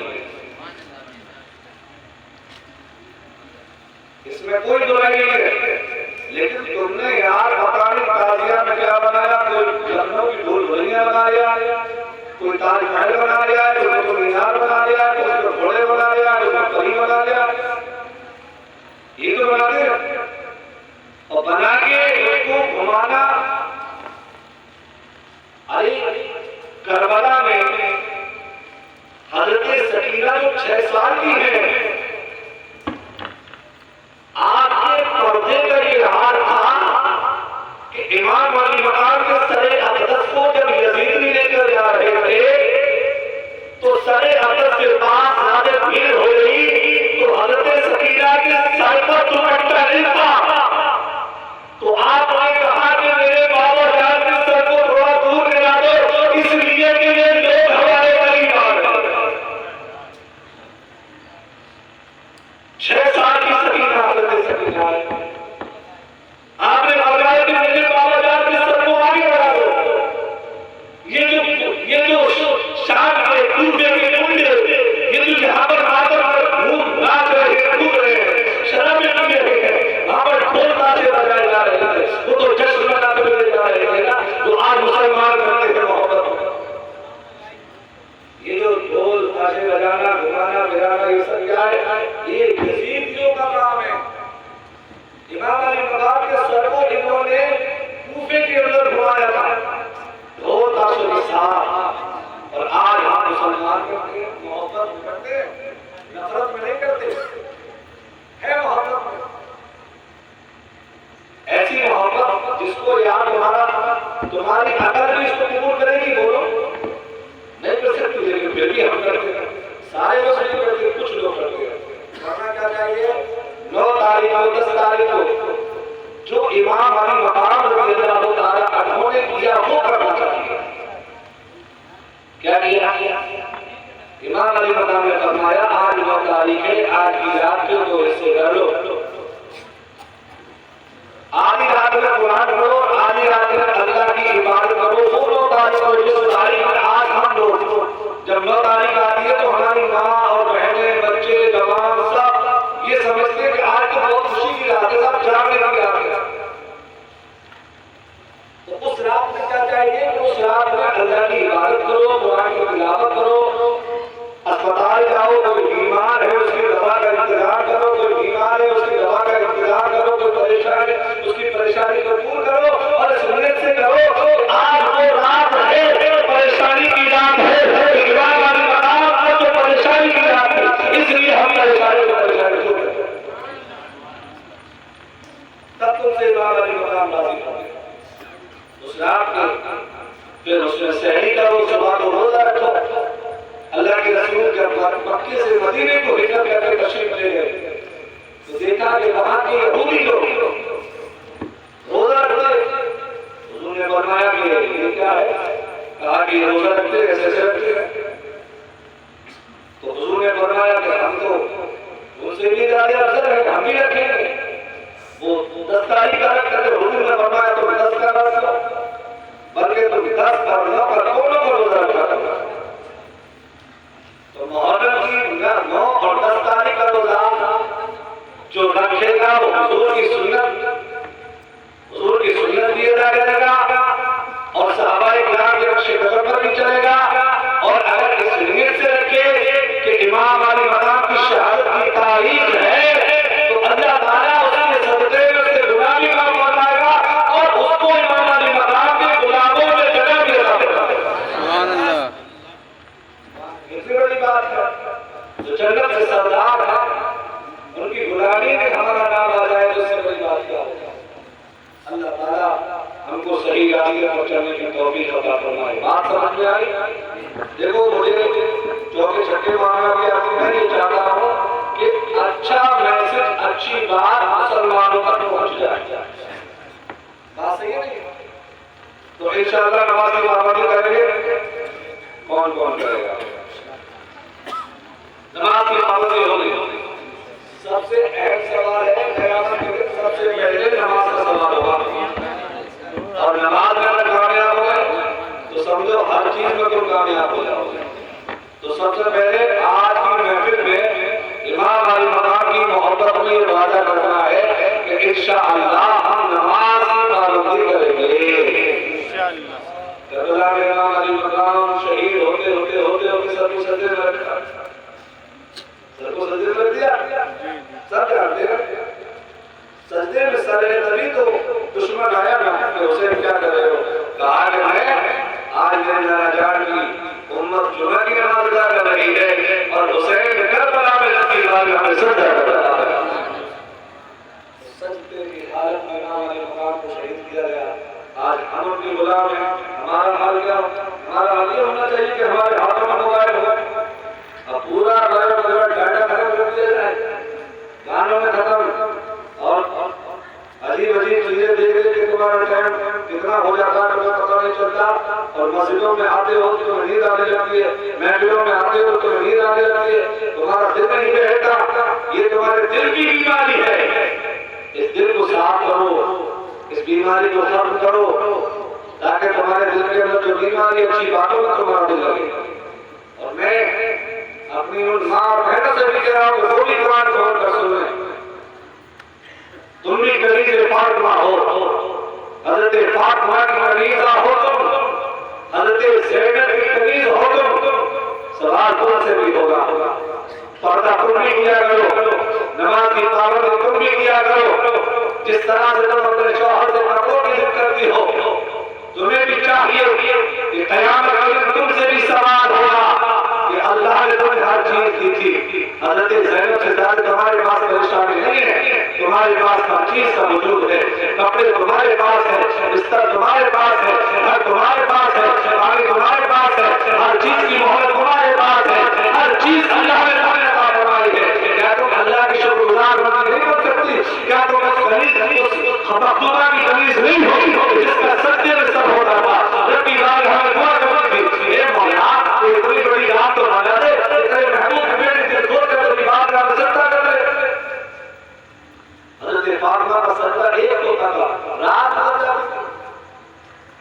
S2: इसमें कोई बुराई नहीं है। लेकिन तुमने यार पता नहीं ताजिया में क्या बनाया, कोई लखनऊ की भूल भुलैया बना लिया, कोई ताजमहल बना लिया, कोई कुतुब मीनार बना लिया, कोई घोड़े बना लिया, कोई परी बना लिया, ये तो बना दिया और बना के उसको घुमाना। अरे करबला में हजरत सकीना जो 6 साल की है, आपके पर्दे का ये हाल था कि इमाम अली मकाम के सरे अक़दस को जब यजीद लेकर जा रहे थे तो सरे अक़दस के पास ज्यादा भीड़ हो गई तो हजरत सकीना के सर पर दुपट्टा नहीं था, तो आपने कहा कि मेरे बाबा जान के सर को थोड़ा दूर ले दो, इसलिए कि ये लोग हमारे करीब आ गए। 6 साल की सकीना आपने फरमाया कि मेरे बाबा जान के सर को आगे बढ़ा दो। ये जो शाम के कूदे के कुंडे, ये जो यहाँ पर घूम नाच रहे हैं, कूद रहे हैं, शराब में पी रहे हैं, वहाँ पर ढोल ताशे बजाए जा रहे हैं, वो तो जश्न मनाते हुए जा रहे हैं ना, तो आज मुसलमान करते हैं मोहब्बत। ये जो ढोल ताशे बजाना, घुमाना फिराना, ये सब क्या है? ये यजीदियों का काम है। इमाम अली मकाम के सर को इन्होंने कूफे के अंदर घुमाया था ढोल ताशे के साथ, और आज हम मुसलमान करते हैं, मोहब्बत करते हैं, नफरत में नहीं करते है, मोहब्बत में ऐसी मोहब्बत जिसको यार तुम्हारी अकल भी इसको कबूल करेगी। बोलो नहीं कर सकती, लेकिन फिर भी हम करते हैं, सारे लोग नहीं करते, कुछ लोग करते हैं। करना क्या चाहिए? 9 तारीख को 10 तारीख को जो इमाम अली मकाम रज़ियल्लाहु ताला अन्हु ने किया वो करना चाहिए। क्या किया? इमाम अली मकाम ने फरमाया आज 9 तारीख है, आज की रात को 2 हिस्से कर लो, आधी रात में कुरान पढ़ो, आधी रात में अल्लाह की इबादत करो। वो 9 तारीख को जिस तारीख में आज हम लोग जब 9 तारीख आती है तो हमारी माँ और बहनें, बच्चे, जवान सब ये समझते हैं कि आज तो बहुत खुशी की रात है, सब जागने की रात है। तो उस रात में क्या चाहिए? उस रात में अल्लाह की इबादत करो, कुरान की तिलावत करो, अस्पताल जाओ, कोई बीमार है उसकी दवा का इंतजार करो, कोई बीमार है उसकी दवा का इंतजार करो, कोई परेशान है उसकी परेशानी को दूर करो और सुन्नत से करो। आज वो रात है, परेशानी की रात है, इमाम अली मकाम को तो परेशानी की रात है, इसलिए हम परेशानी को परेशानी दूर करें, तब तुमसे इमाम अली मकाम राजी होंगे। उस रात को फिर उसमें सहरी करो, सुबह को रोजा रखो। अल्लाह के रसूल जब मक्के से मदीने को हिजरत करके तशरीफ ले गए तो देखा कि वहां के यहूदी लोग रोजा रखते। हुजूर ने फरमाया कि ये क्या है? कहा कि रोजा रखते ऐसे रखते हैं। तो हुजूर ने फरमाया कि हम तो उनसे भी ज्यादा अफसर है, हम भी रखेंगे। वो 10 तारीख का रखते थे, हुजूर ने फरमाया तुम 10 का रख लो, बल्कि तुम 10 और 9 का दोनों को रोजा रखा करो। तो मुहर्रम की 9 और 10 तारीख का रोजा जो रखेगा वो हुजूर की सुन्नत भी अदा करेगा और सहाबाए किराम के नक्शे कदम पर भी चलेगा। और अगर इस नीयत से रखे कि इमाम अली मकाम की शहादत की तारीख है तो अल्लाह ताला उसके सदक़े में से गुनाह भी माफ फरमाएगा और उसको इमाम अली मकाम के गुलामों में जगह भी अता फरमाएगा। सुभान अल्लाह। इतनी बड़ी बात है, जो जन्नत के सरदार हैं उनकी गुलामी में हमारा नाम आ जाए तो इससे बड़ी बात क्या होगा? अल्लाह ताला हमको सही रास्ते पर चलने की तौफीक अता फरमाए। बात समझ में आई? देखो मुझे चौके छक्के मारना भी आती, मैं ये चाहता हूँ कि अच्छा मैसेज, अच्छी बात मुसलमानों तक पहुँच जाए। बात सही है? तो इंशाअल्लाह नमाज की पाबंदी करेंगे। कौन कौन करेगा? नमाज की पाबंदी होगी। सबसे अहम सवाल है, क़यामत के दिन सबसे पहले नमाज का सवाल होगा। और नमाज में अगर कामयाब हो गए तो समझो हर चीज में तुम कामयाब हो जाओगे। तो सबसे पहले आज की महफिल में इमाम अली मकाम की मोहब्बत में ये वादा करना है कि इंशाअल्लाह हम नमाज की पाबंदी करेंगे। करबला में इमाम अली मकाम शहीद होते होते होते होते सबको सजदे में रखा, सबको सजदे में रख दिया। सब जानते हैं सजदे में सर है, तभी तो दुश्मन आया ना कि हुसैन क्या कर रहे हो? कहा कि मैं आज मेरे नाजान की उम्मत जुमा की नमाज अदा कर रही है और हुसैन करबला में लगी बारगाह में सजदा कर रहा है। सजदे की हालत में इमाम अली मकाम को शहीद किया गया। आज हम उनके गुलाम हैं। हमारा हाल क्या? हमारा हाल ये होना चाहिए कि हमारे हाथों में मोबाइल हो, अब पूरा डाटा खत्म कर दिया जाए, गानों में खत्म और अजीब अजीब चीजें देख रहे कि तुम्हारा टाइम कितना हो जाता है तुम्हें पता नहीं चलता। और मस्जिदों में आते हो तो तुम्हें नींद आने लगती है, महफिलों में आते हो तो तुम्हें नींद आने लगती है, तुम्हारा दिल नहीं बैठता। ये तुम्हारे दिल की बीमारी है। इस दिल को साफ करो, इस बीमारी को खत्म करो ताकि तुम्हारे दिल के अंदर जो बीमारी अच्छी बातों में तुम्हारा दिल लगे। और मैं अपनी उन माँ और बहनों से भी कह रहा हूँ वो भी कुरान खोल कर सुने। तुम भी कलीज़े फातिमा हो, हज़रत फातिमा की कलीज़ा हो तुम, हज़रत ज़ैनब की कलीज़ हो तुम। सवाल तुमसे भी होगा। पर्दा तुम भी किया करो, नमाज की पाबंदी तुम भी किया करो। जिस तरह से तुम अपने शौहर से हकों की इज्जत करती हो, तुम्हें भी चाहिए कि क़यामत के दिन तुमसे भी सवाल होगा कि अल्लाह ने तुम्हें हर चीज दी थी। हज़रत ज़ैनब से ज़्यादा तुम्हारे पास परेशानी नहीं है, तुम्हारे पास हर चीज का वजूद है। कपड़े तुम्हारे पास है, बिस्तर तुम्हारे पास है, घर तुम्हारे पास है, पानी तुम्हारे पास है, हर चीज की मोहलत तुम्हारे पास है, हर चीज अल्लाह ने तुम्हें अता फरमाई है। क्या तुम अल्लाह की शुक्रगुजार नहीं हो सकती? क्या तुम खबरदार की कमीज नहीं होगी जिसका सत्य में सब होता था? रब्बी बारगाह में दुआ कबूल ए मौला कोई इतनी बड़ी रात तो ना दे, तेरे महबूब के बेटे दिल खोल कर तेरी बारगाह में सजदा कर ले। हज़रत फातिमा का सजदा एक होता था, रात हो जाती थी।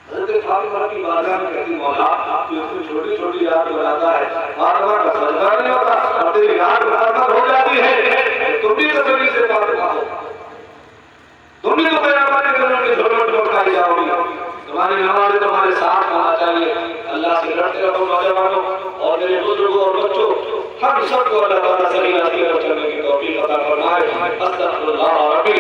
S2: हज़रत फातिमा की बारगाह में कहती मौला तू इतनी छोटी छोटी रात बनाता है, फातिमा का सजदा नहीं होता और तेरी रात मुकम्मल हो जाती है। तुम भी तो कभी से फातिमा हो, तुम भी तो क़यामत के दिन उनके झोलों में उठाई जाओगी। तुम्हारी नमाज़ तुम्हारे साथ होना चाहिए। अल्लाह से डरते रहो नौजवानों और मेरे बुजुर्गों और बच्चों, हम सबको अल्लाह ताला सही रास्ते पर चलने की तौफीक अता फरमाए। अस्तगफिरुल्लाह रब्बी